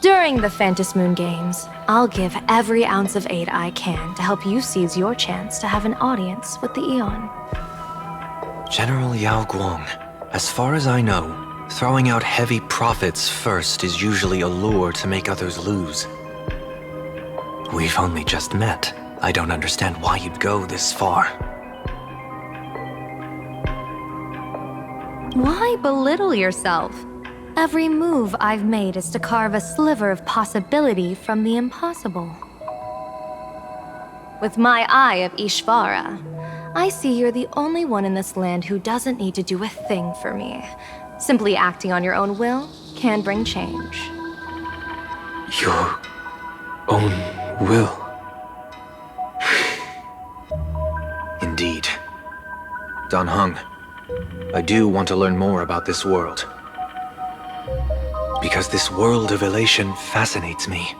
During the Phantasmoon Games, I'll give every ounce of aid I can to help you seize your chance to have an audience with the Aeon. General Yao Guang, as far as I know, throwing out heavy profits first is usually a lure to make others lose. We've only just met. I don't understand why you'd go this far. Why belittle yourself? Every move I've made is to carve a sliver of possibility from the impossible. With my eye of Ishvara, I see you're the only one in this land who doesn't need to do a thing for me. Simply acting on your own will can bring change. Your own will. Indeed. Dan Heng, I do want to learn more about this world. Because this world of elation fascinates me.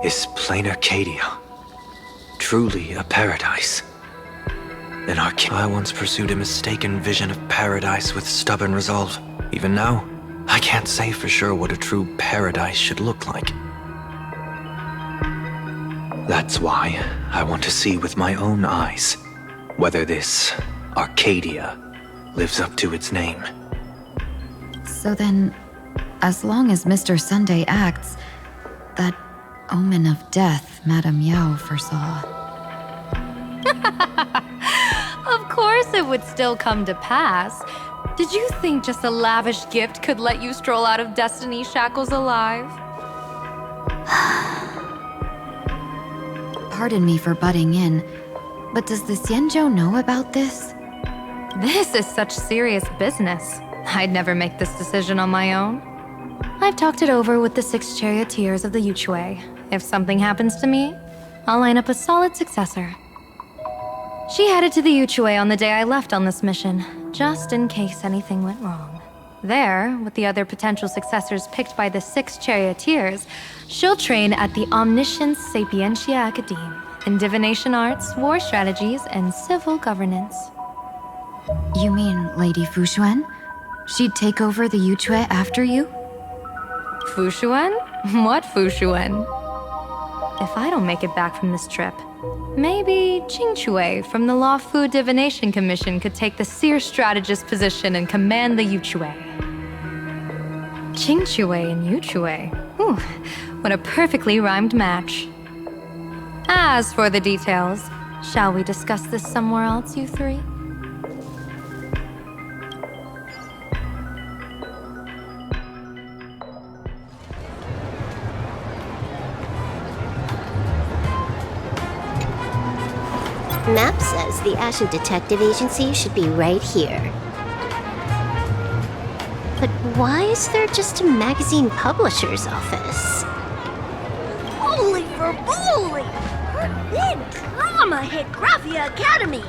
Is plain Arcadia truly a paradise? I once pursued a mistaken vision of paradise with stubborn resolve. Even now, I can't say for sure what a true paradise should look like. That's why I want to see with my own eyes whether this Arcadia lives up to its name. So then, as long as Mr. Sunday acts, that omen of death Madame Yao foresaw. Of course it would still come to pass. Did you think just a lavish gift could let you stroll out of Destiny's shackles alive? Pardon me for butting in, but does the Xianzhou know about this? This is such serious business. I'd never make this decision on my own. I've talked it over with the 6 charioteers of the Yuchue. If something happens to me, I'll line up a solid successor. She headed to the Yuchue on the day I left on this mission, just in case anything went wrong. There, with the other potential successors picked by the 6 charioteers, she'll train at the Omniscience Sapientia Academe in divination arts, war strategies, and civil governance. You mean Lady Fushuan? She'd take over the Yuchue after you? Fushuan? What Fushuan? If I don't make it back from this trip, maybe Qingchue from the Law Fu Divination Commission could take the seer strategist position and command the Yuchue. Qingchue and Yuchue. Ooh, what a perfectly rhymed match. As for the details, shall we discuss this somewhere else, you three? Map says the Ashen Detective Agency should be right here. But why is there just a magazine publisher's office? Holy for bully! Her big drama hit Graphia Academy!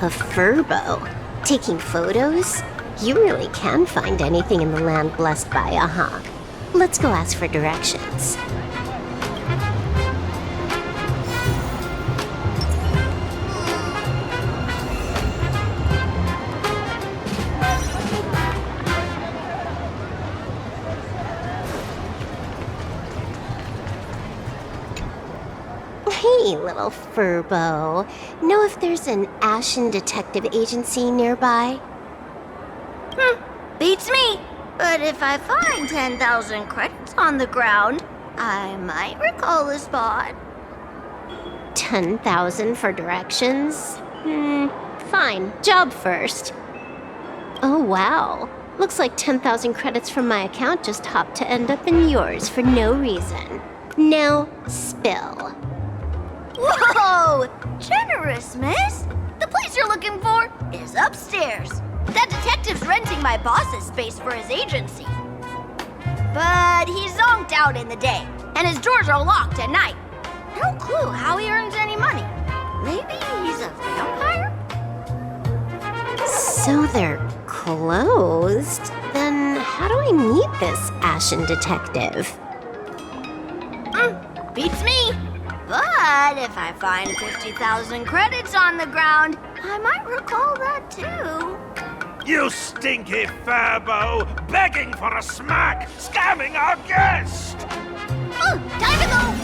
A furbo? Taking photos? You really can find anything in the land blessed by Aha. Let's go ask for directions. Hey, little furbo. Know if there's an Ashen Detective Agency nearby? Beats me! But if I find 10,000 credits on the ground, I might recall the spot. 10,000 for directions? Fine. Job first. Oh, wow. Looks like 10,000 credits from my account just hopped to end up in yours for no reason. Now, spill. Whoa! Generous, miss! The place you're looking for is upstairs. That detective's renting my boss's space for his agency. But he's zonked out in the day, and his doors are locked at night. No clue how he earns any money. Maybe he's a vampire? So they're closed? Then how do I meet this Ashen Detective? Beats me! But if I find 50,000 credits on the ground, I might recall that too. You stinky furbo! Begging for a smack! Scamming our guest! Time to go!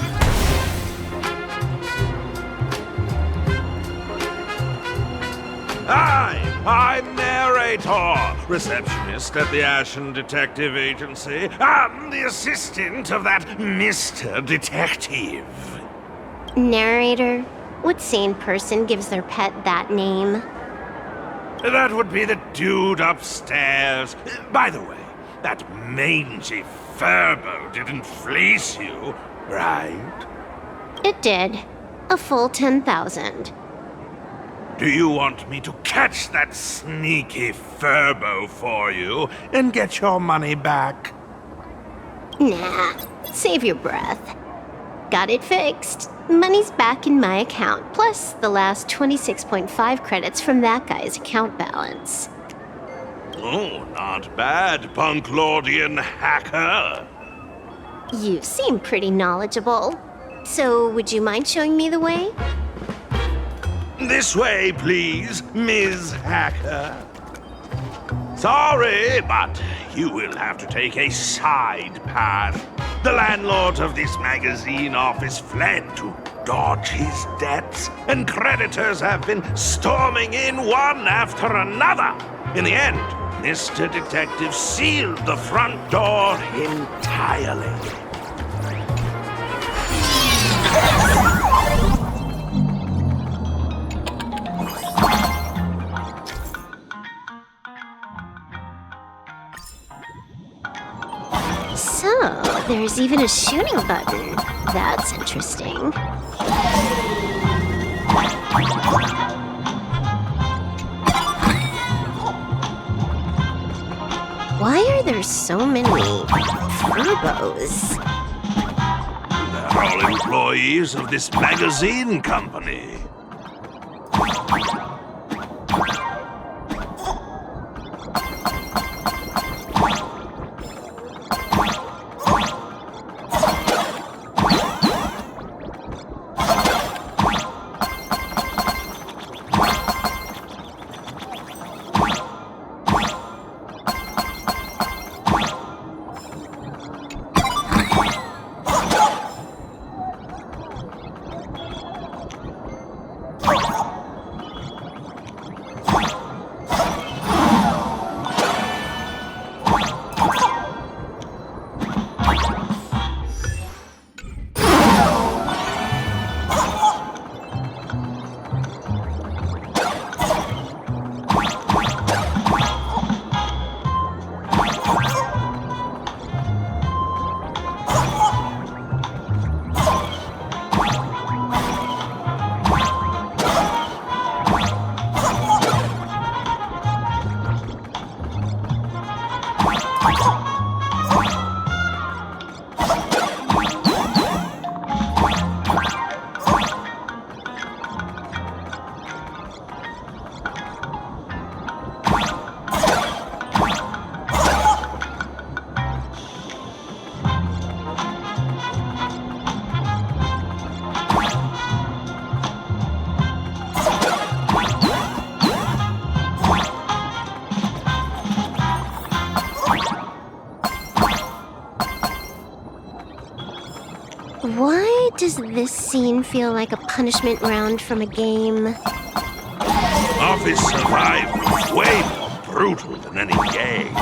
I'm narrator, receptionist at the Ashen Detective Agency. I'm the assistant of that Mr. Detective. Narrator? What sane person gives their pet that name? That would be the dude upstairs. By the way, that mangy furbo didn't fleece you, right? It did. A full 10,000. Do you want me to catch that sneaky Furbo for you and get your money back? Nah, save your breath. Got it fixed. Money's back in my account, plus the last 26.5 credits from that guy's account balance. Oh, not bad, Punklordian hacker. You seem pretty knowledgeable. So, would you mind showing me the way? This way, please, Ms. Hacker. Sorry, but you will have to take a side path. The landlord of this magazine office fled to dodge his debts, and creditors have been storming in one after another. In the end, Mr. Detective sealed the front door entirely. So, there's even a shooting button. That's interesting. Why are there so many Furbos? They're all employees of this magazine company. Why does this scene feel like a punishment round from a game? Office survival is way more brutal than any game.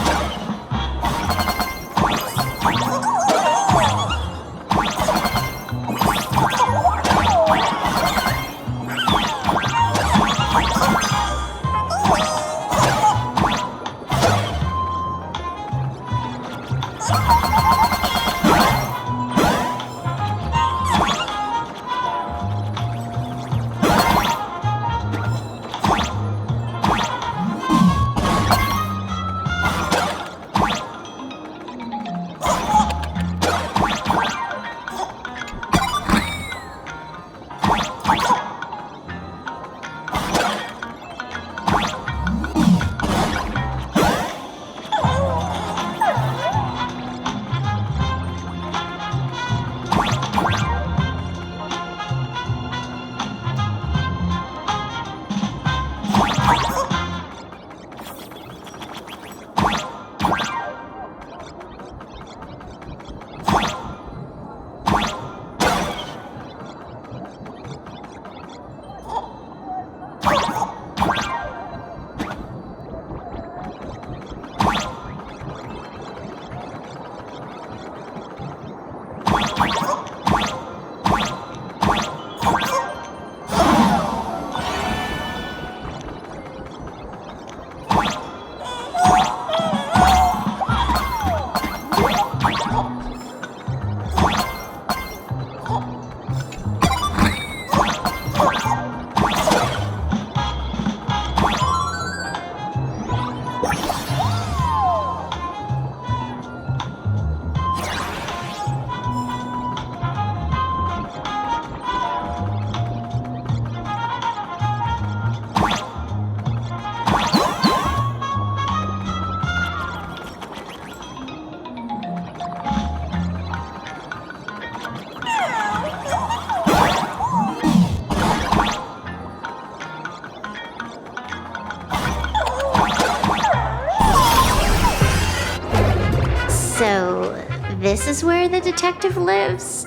This is where the detective lives?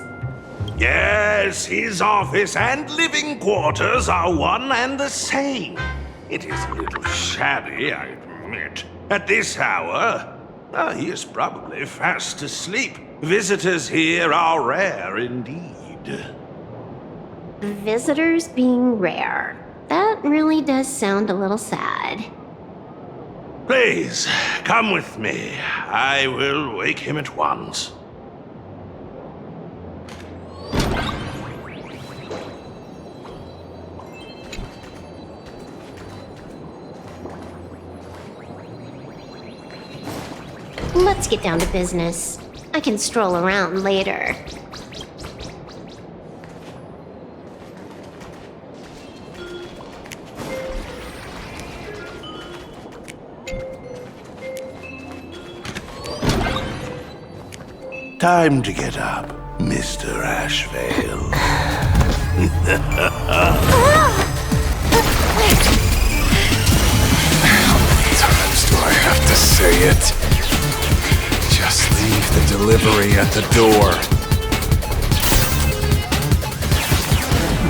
Yes, his office and living quarters are one and the same. It is a little shabby, I admit. At this hour, he is probably fast asleep. Visitors here are rare indeed. Visitors being rare. That really does sound a little sad. Please, come with me. I will wake him at once. Let's get down to business. I can stroll around later. Time to get up, Mr. Ashvale. How many times do I have to say it? Just leave the delivery at the door.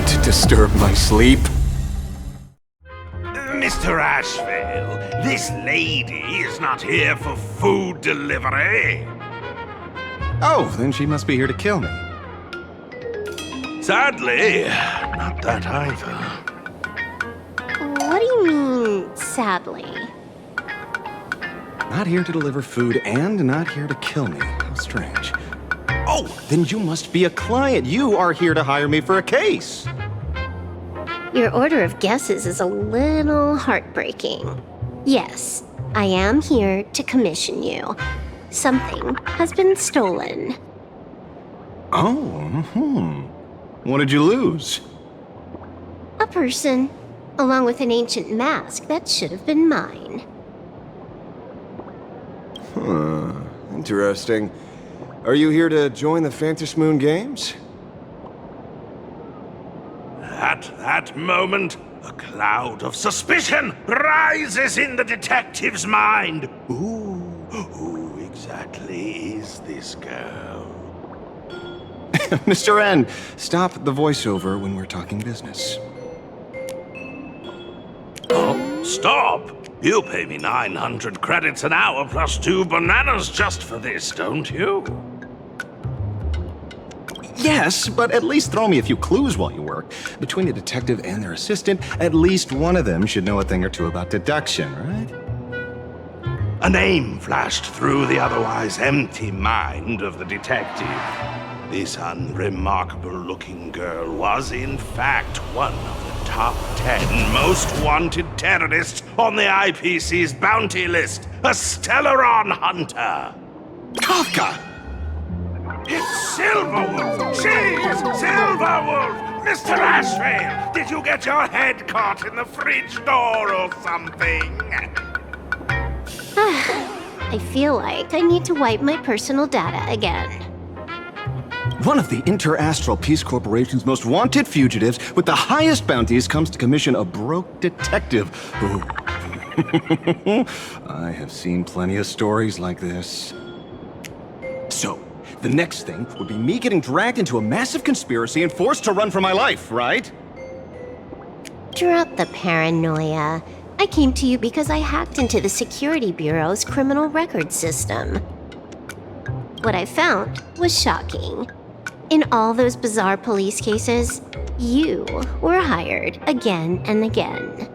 To disturb my sleep? Mr. Ashvale, this lady is not here for food delivery. Oh, then she must be here to kill me. Sadly, not that either. What do you mean, sadly? Not here to deliver food and not here to kill me. How strange. Oh, then you must be a client. You are here to hire me for a case. Your order of guesses is a little heartbreaking. Yes, I am here to commission you. Something has been stolen. Oh, What did you lose? A person, along with an ancient mask that should have been mine. Interesting. Are you here to join the Phantasmoon Games? At that moment, a cloud of suspicion rises in the detective's mind. Who exactly is this girl? Mr. N, stop the voiceover when we're talking business. Oh, stop! You pay me 900 credits an hour plus 2 bananas just for this, don't you? Yes, but at least throw me a few clues while you work. Between a detective and their assistant, at least one of them should know a thing or two about deduction, right? A name flashed through the otherwise empty mind of the detective. This unremarkable-looking girl was, in fact, one of the top 10 most wanted terrorists on the IPC's bounty list, a Stellaron hunter. Kafka! It's Silverwolf! She's Silverwolf! Mr. Ashvale, did you get your head caught in the fridge door or something? I feel like I need to wipe my personal data again. One of the Interastral Peace Corporation's most wanted fugitives with the highest bounties comes to commission a broke detective who... I have seen plenty of stories like this. So, the next thing would be me getting dragged into a massive conspiracy and forced to run for my life, right? Drop the paranoia. I came to you because I hacked into the Security Bureau's criminal record system. What I found was shocking. In all those bizarre police cases, you were hired again and again.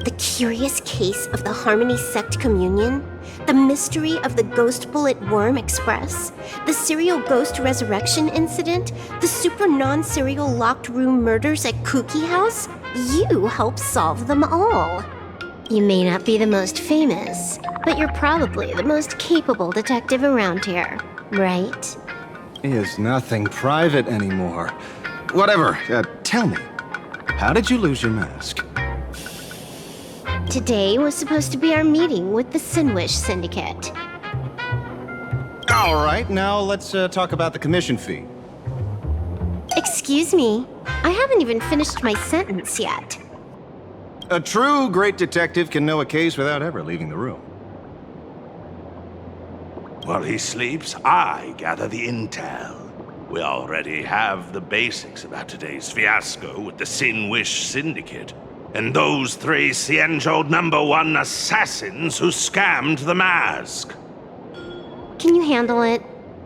The curious case of the Harmony Sect Communion, the mystery of the Ghost Bullet Worm Express, the serial ghost resurrection incident, the super non-serial locked room murders at Kooky House, you helped solve them all. You may not be the most famous, but you're probably the most capable detective around here, right? Is nothing private anymore. Whatever, tell me, how did you lose your mask? Today was supposed to be our meeting with the Sinwish Syndicate. All right, now let's talk about the commission fee. Excuse me, I haven't even finished my sentence yet. A true great detective can know a case without ever leaving the room. While he sleeps, I gather the intel. We already have the basics about today's fiasco with the Sinwish Syndicate, and those 3 Xianzhou #1 assassins who scammed the mask. Can you handle it?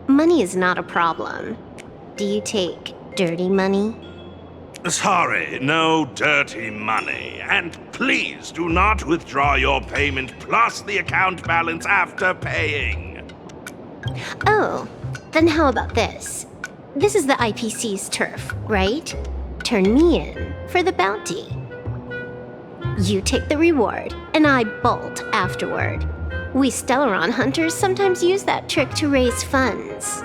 Money is not a problem. Do you take dirty money? Sorry, no dirty money. And please do not withdraw your payment plus the account balance after paying. Oh, then how about this? This is the IPC's turf, right? Turn me in for the bounty. You take the reward, and I bolt afterward. We Stellaron hunters sometimes use that trick to raise funds.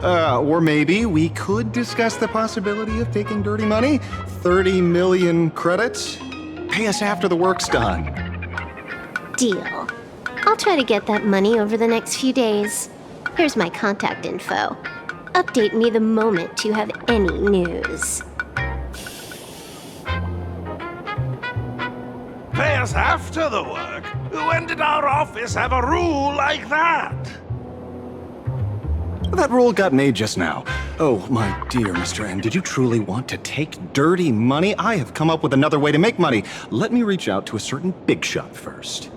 Or maybe we could discuss the possibility of taking dirty money? 30 million credits? Pay us after the work's done. Deal. I'll try to get that money over the next few days. Here's my contact info. Update me the moment you have any news. Pay us after the work? When did our office have a rule like that? That rule got made just now. Oh, my dear Mr. N, did you truly want to take dirty money? I have come up with another way to make money. Let me reach out to a certain big shot first.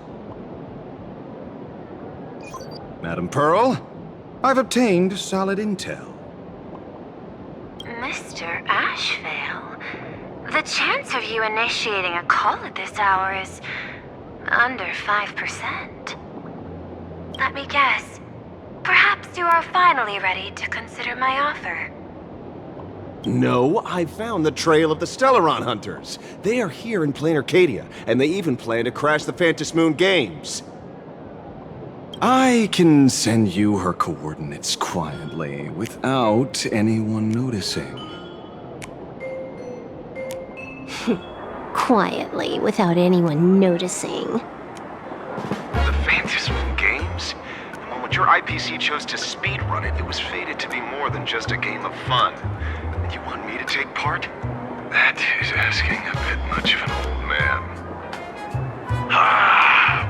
Madam Pearl, I've obtained solid intel. Mr. Ashvale, the chance of you initiating a call at this hour is under 5%. Let me guess. Perhaps you are finally ready to consider my offer. No, I found the trail of the Stellaron hunters. They are here in plain Arcadia, and they even plan to crash the Phantasmoon Games. I can send you her coordinates quietly, without anyone noticing. Quietly, without anyone noticing. The Phantasmoon Games? The moment your IPC chose to speedrun it, it was fated to be more than just a game of fun. And you want me to take part? That is asking a bit much of an old man.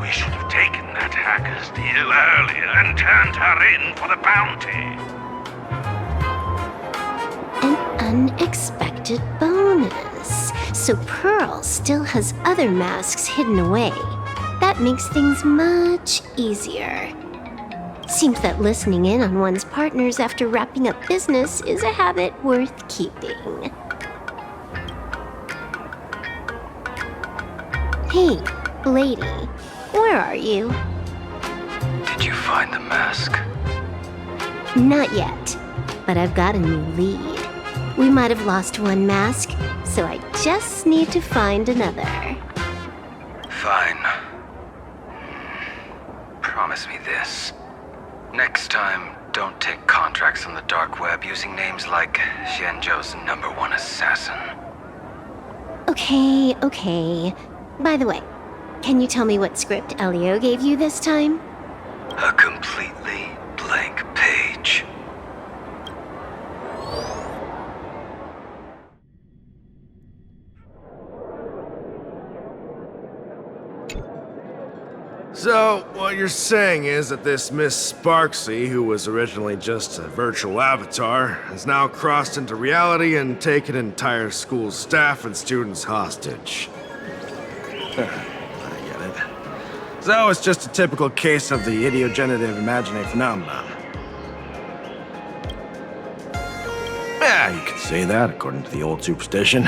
We should have taken that hacker's deal earlier and turned her in for the bounty. An unexpected bonus. So Pearl still has other masks hidden away. That makes things much easier. Seems that listening in on one's partners after wrapping up business is a habit worth keeping. Hey, lady, where are you? Did you find the mask? Not yet, but I've got a new lead. We might have lost one mask, so I just need to find another. Fine. Promise me this. Next time, don't take contracts on the dark web using names like Xianzhou's #1 assassin. Okay. By the way, can you tell me what script Elio gave you this time? A completely blank page. So, what you're saying is that this Miss Sparxie, who was originally just a virtual avatar, has now crossed into reality and taken an entire school's staff and students hostage. I get it. So, it's just a typical case of the idiogenerative imaginary phenomenon. Yeah, you could say that according to the old superstition.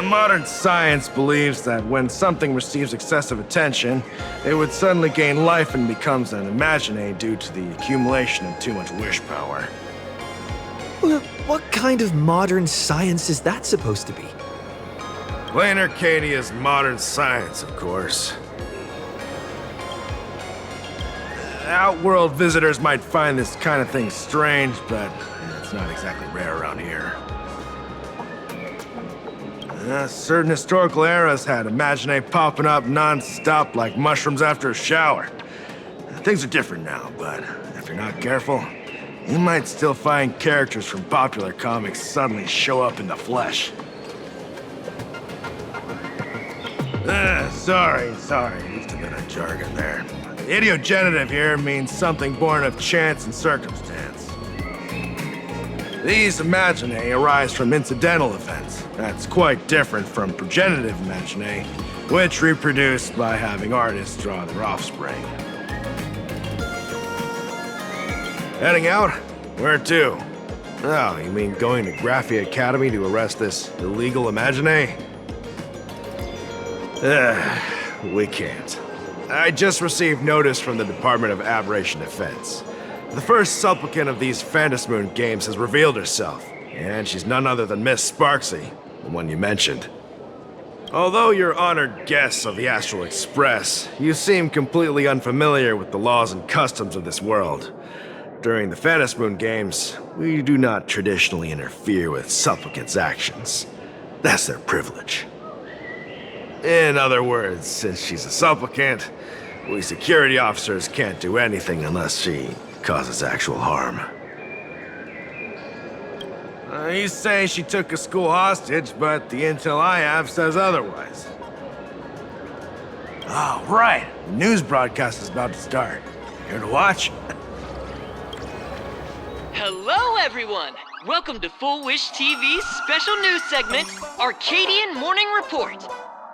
Modern science believes that when something receives excessive attention, it would suddenly gain life and becomes an imagine due to the accumulation of too much wish power. What kind of modern science is that supposed to be? Plain Arcadia's modern science, of course. Outworld visitors might find this kind of thing strange, but it's not exactly rare around here. Certain historical eras had Imagine popping up non-stop like mushrooms after a shower. Things are different now, but if you're not careful, you might still find characters from popular comics suddenly show up in the flesh. Sorry, used a bit of jargon there. Idiogenitive here means something born of chance and circumstance. These imaginae arise from incidental events. That's quite different from progenitive imaginae, which reproduce by having artists draw their offspring. Heading out? Where to? Oh, you mean going to Graphia Academy to arrest this illegal imaginae? We can't. I just received notice from the Department of Aberration Defense. The first supplicant of these Phantasmoon Games has revealed herself, and she's none other than Miss Sparxie, the one you mentioned. Although you're honored guests of the Astral Express, you seem completely unfamiliar with the laws and customs of this world. During the Phantasmoon Games, we do not traditionally interfere with supplicants' actions. That's their privilege. In other words, since she's a supplicant, we security officers can't do anything unless she causes actual harm. You say she took a school hostage, but the intel I have says otherwise. Oh, right. The news broadcast is about to start. Here to watch? Hello, everyone! Welcome to Full Wish TV's special news segment, Arcadian Morning Report.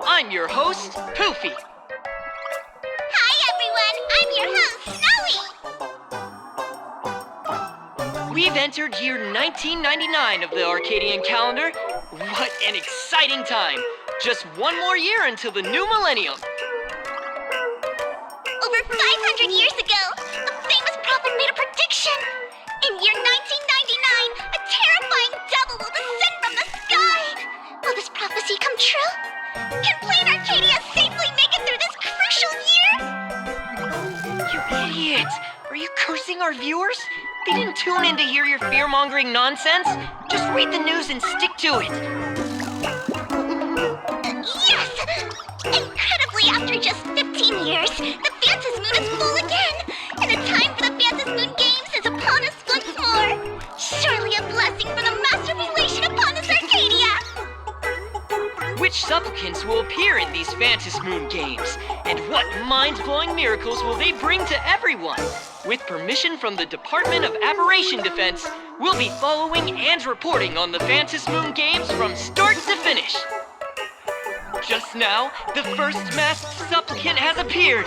I'm your host, Poofy. Hi, everyone! I'm your host, Snowy! We've entered year 1999 of the Arcadian calendar. What an exciting time! Just one more year until the new millennium. Over 500 years ago, a famous prophet made a prediction. In year 1999, a terrifying devil will descend from the sky. Will this prophecy come true? Can Plain Arcadia safely make it through this crucial year? You idiot! Are you cursing our viewers? They didn't tune in to hear your fear-mongering nonsense. Just read the news and stick to it. Yes! Incredibly, after just 15 years, the Phantasmoon is full again, and the time for the Phantasmoon Games is upon us once more. Surely a blessing for the master relation upon us, Arcadia! Which supplicants will appear in these Phantasmoon Games? And what mind-blowing miracles will they bring to everyone? With permission from the Department of Aberration Defense, we'll be following and reporting on the Phantasmoon Games from start to finish. Just now, the first masked supplicant has appeared.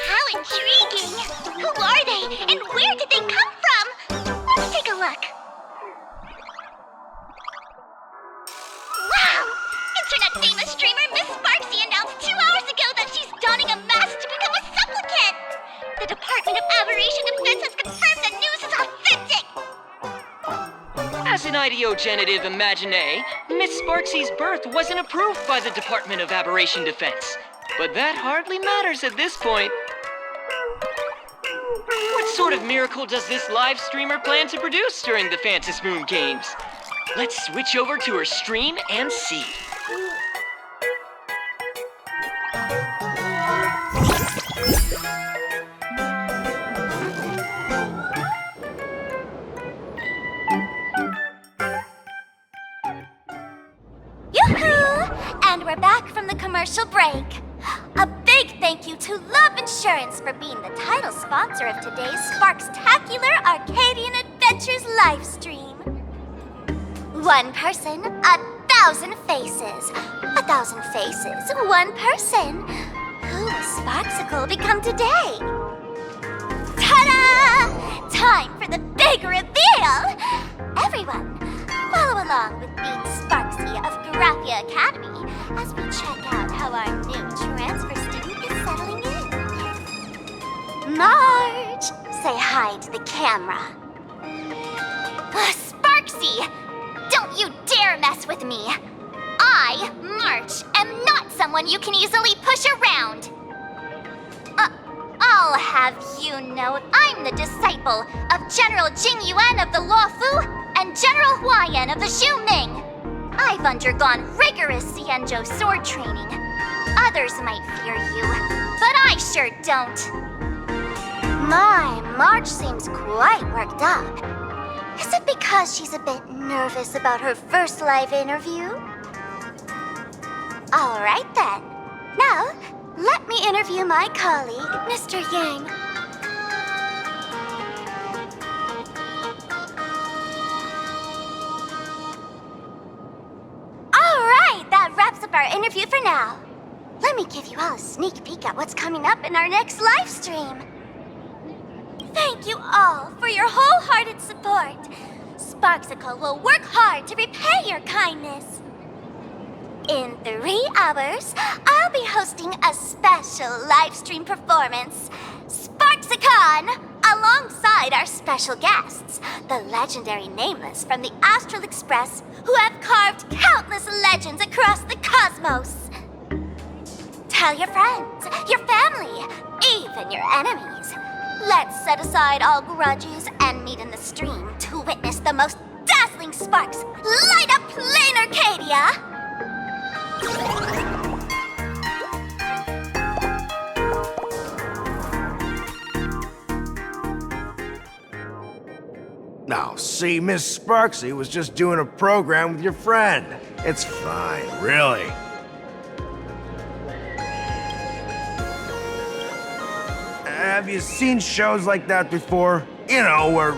How intriguing! Who are they, and where did they come from? Let me take a look. Wow! Internet famous streamer Miss Sparxie announced 2 hours ago that she's donning a mask to become a supplicant! The Department of Aberration Defense has confirmed the news is authentic! As an ideogenitive imaginae, Miss Sparxie's birth wasn't approved by the Department of Aberration Defense. But that hardly matters at this point. What sort of miracle does this live streamer plan to produce during the Phantasmoon Games? Let's switch over to her stream and see. Yoo-hoo! And we're back from the commercial break. A big thank you to Love Insurance for being the title sponsor of today's Sparxtacular Arcadian Adventures livestream. One person, 1,000 faces. 1,000 faces, one person. Who will Sparxicle become today? Ta-da! Time for the big reveal! Everyone, follow along with me, Sparxie of Graphia Academy, as we check out how our new transfer student is settling in. Marge, say hi to the camera. Sparxie! Sparxie! Don't you dare mess with me! I, March, am not someone you can easily push around! I'll have you know I'm the disciple of General Jing Yuan of the Luofu and General Huayan of the Xu Ming. I've undergone rigorous Xianzhou sword training. Others might fear you, but I sure don't. My, March seems quite worked up. Is it because she's a bit nervous about her first live interview? All right then. Now, let me interview my colleague, Mr. Yang. All right, that wraps up our interview for now. Let me give you all a sneak peek at what's coming up in our next live stream. Thank you all for your wholehearted support. Sparxie will work hard to repay your kindness. In 3 hours, I'll be hosting a special live stream performance, SparxieCon, alongside our special guests, the legendary Nameless from the Astral Express, who have carved countless legends across the cosmos. Tell your friends, your family, even your enemies. Let's set aside all grudges and meet in the stream to witness the most dazzling sparks light up Plain Arcadia! Now, see, Miss Sparxie was just doing a program with your friend. It's fine, really. Have you seen shows like that before? You know, where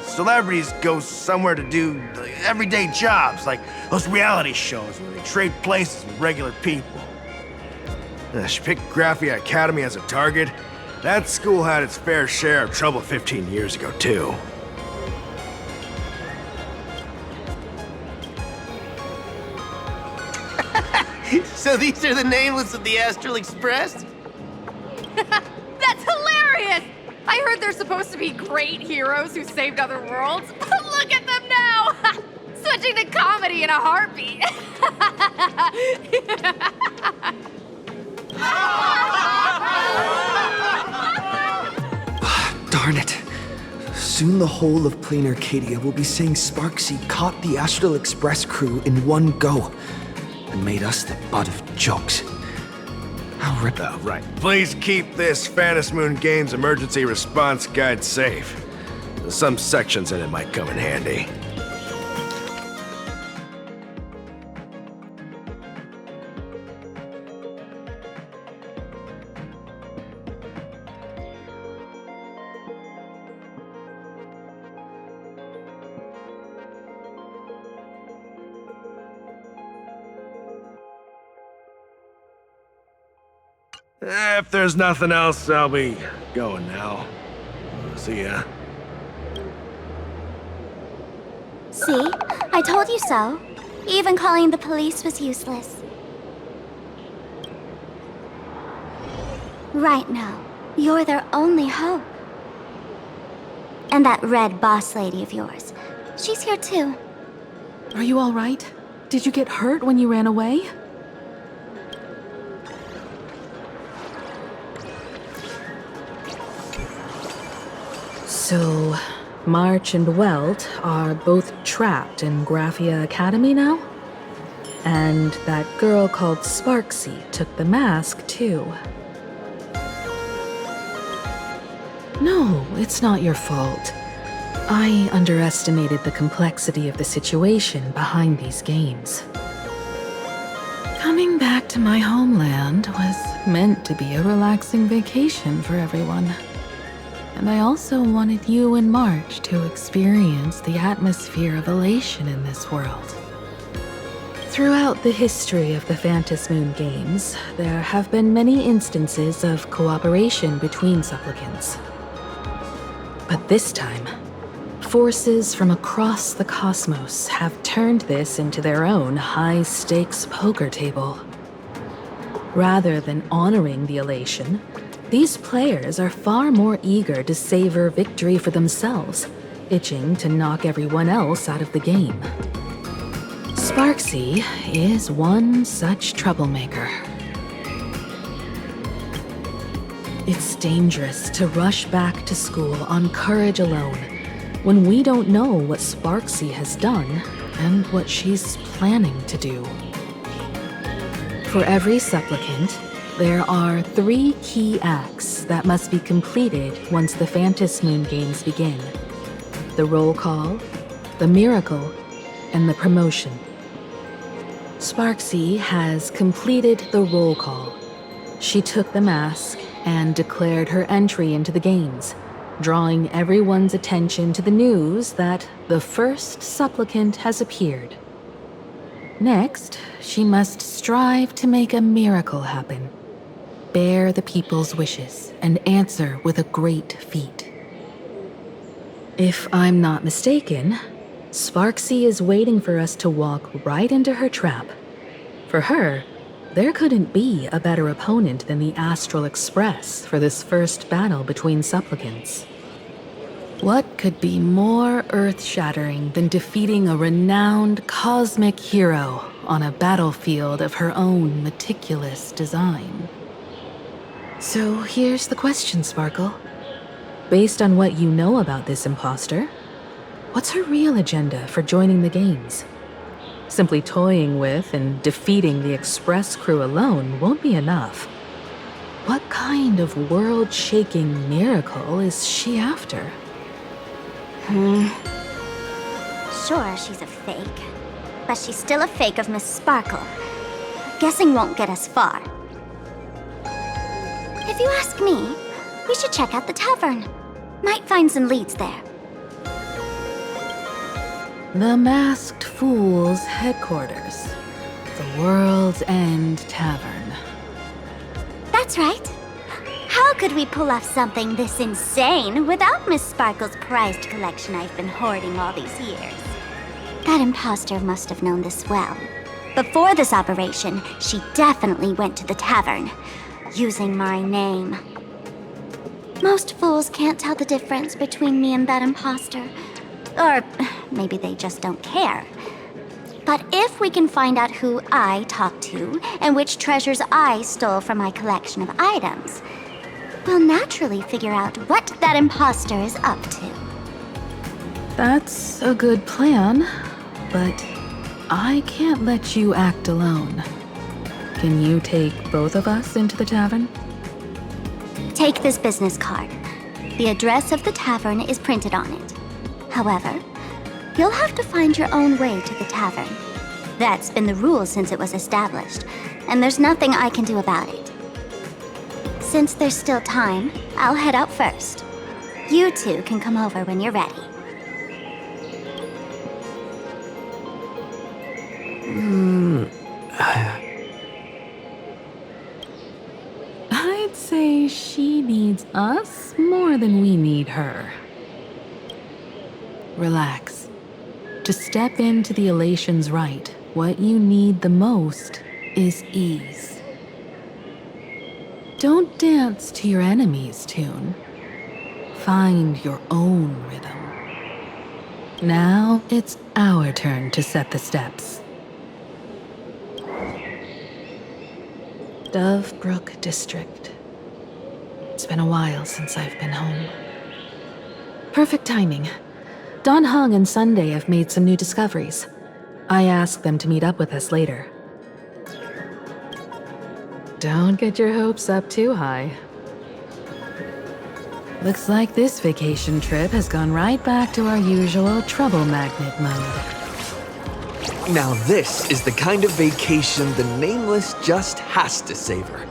celebrities go somewhere to do everyday jobs, like those reality shows where they trade places with regular people. She picked Graphia Academy as a target. That school had its fair share of trouble 15 years ago, too. So these are the Nameless of the Astral Express? That's hilarious! I heard they're supposed to be great heroes who saved other worlds. Look at them now! Switching to comedy in a heartbeat. Darn it. Soon the whole of Plain Arcadia will be saying Sparxie caught the Astral Express crew in one go and made us the butt of jokes. How rip out. Right. Please keep this Phantasmoon Game's emergency response guide safe. Some sections in it might come in handy. If there's nothing else, I'll be going now. See ya. See? I told you so. Even calling the police was useless. Right now, you're their only hope. And that red boss lady of yours. She's here too. Are you all right? Did you get hurt when you ran away? So, March and Welt are both trapped in Graphia Academy now? And that girl called Sparxie took the mask, too. No, it's not your fault. I underestimated the complexity of the situation behind these games. Coming back to my homeland was meant to be a relaxing vacation for everyone. And I also wanted you and March to experience the atmosphere of elation in this world. Throughout the history of the Phantasmoon Games, there have been many instances of cooperation between supplicants. But this time, forces from across the cosmos have turned this into their own high-stakes poker table. Rather than honoring the elation, these players are far more eager to savor victory for themselves itching to knock everyone else out of the game. Sparxie is one such troublemaker. It's dangerous to rush back to school on courage alone when we don't know what Sparxie has done and what she's planning to do. For every supplicant, there are 3 key acts that must be completed once the Phantasmoon Games begin: the roll call, the miracle, and the promotion. Sparxie has completed the roll call. She took the mask and declared her entry into the games, drawing everyone's attention to the news that the first supplicant has appeared. Next, she must strive to make a miracle happen, bear the people's wishes, and answer with a great feat. If I'm not mistaken, Sparxie is waiting for us to walk right into her trap. For her, there couldn't be a better opponent than the Astral Express for this first battle between supplicants. What could be more earth-shattering than defeating a renowned cosmic hero on a battlefield of her own meticulous design? So here's the question, Sparkle. Based on what you know about this imposter, what's her real agenda for joining the games? Simply toying with and defeating the Express crew alone won't be enough. What kind of world-shaking miracle is she after? Sure, she's a fake. But she's still a fake of Miss Sparkle. Guessing won't get us far. If you ask me, we should check out the tavern. Might find some leads there. The Masked Fool's headquarters. The World's End Tavern. That's right. How could we pull off something this insane without Miss Sparkle's prized collection I've been hoarding all these years? That imposter must have known this well. Before this operation, she definitely went to the tavern, using my name. Most fools can't tell the difference between me and that imposter. Or maybe they just don't care. But if we can find out who I talked to and which treasures I stole from my collection of items, we'll naturally figure out what that imposter is up to. That's a good plan, but I can't let you act alone. Can you take both of us into the tavern? Take this business card. The address of the tavern is printed on it. However, you'll have to find your own way to the tavern. That's been the rule since it was established, and there's nothing I can do about it. Since there's still time, I'll head out first. You two can come over when you're ready. I'd say she needs us more than we need her. Relax. To step into the Elation's right, what you need the most is ease. Don't dance to your enemy's tune. Find your own rhythm. Now it's our turn to set the steps. Dovebrook District. It's been a while since I've been home. Perfect timing. Don Hung and Sunday have made some new discoveries. I asked them to meet up with us later. Don't get your hopes up too high. Looks like this vacation trip has gone right back to our usual trouble magnet mode. Now this is the kind of vacation the Nameless just has to savor.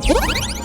What?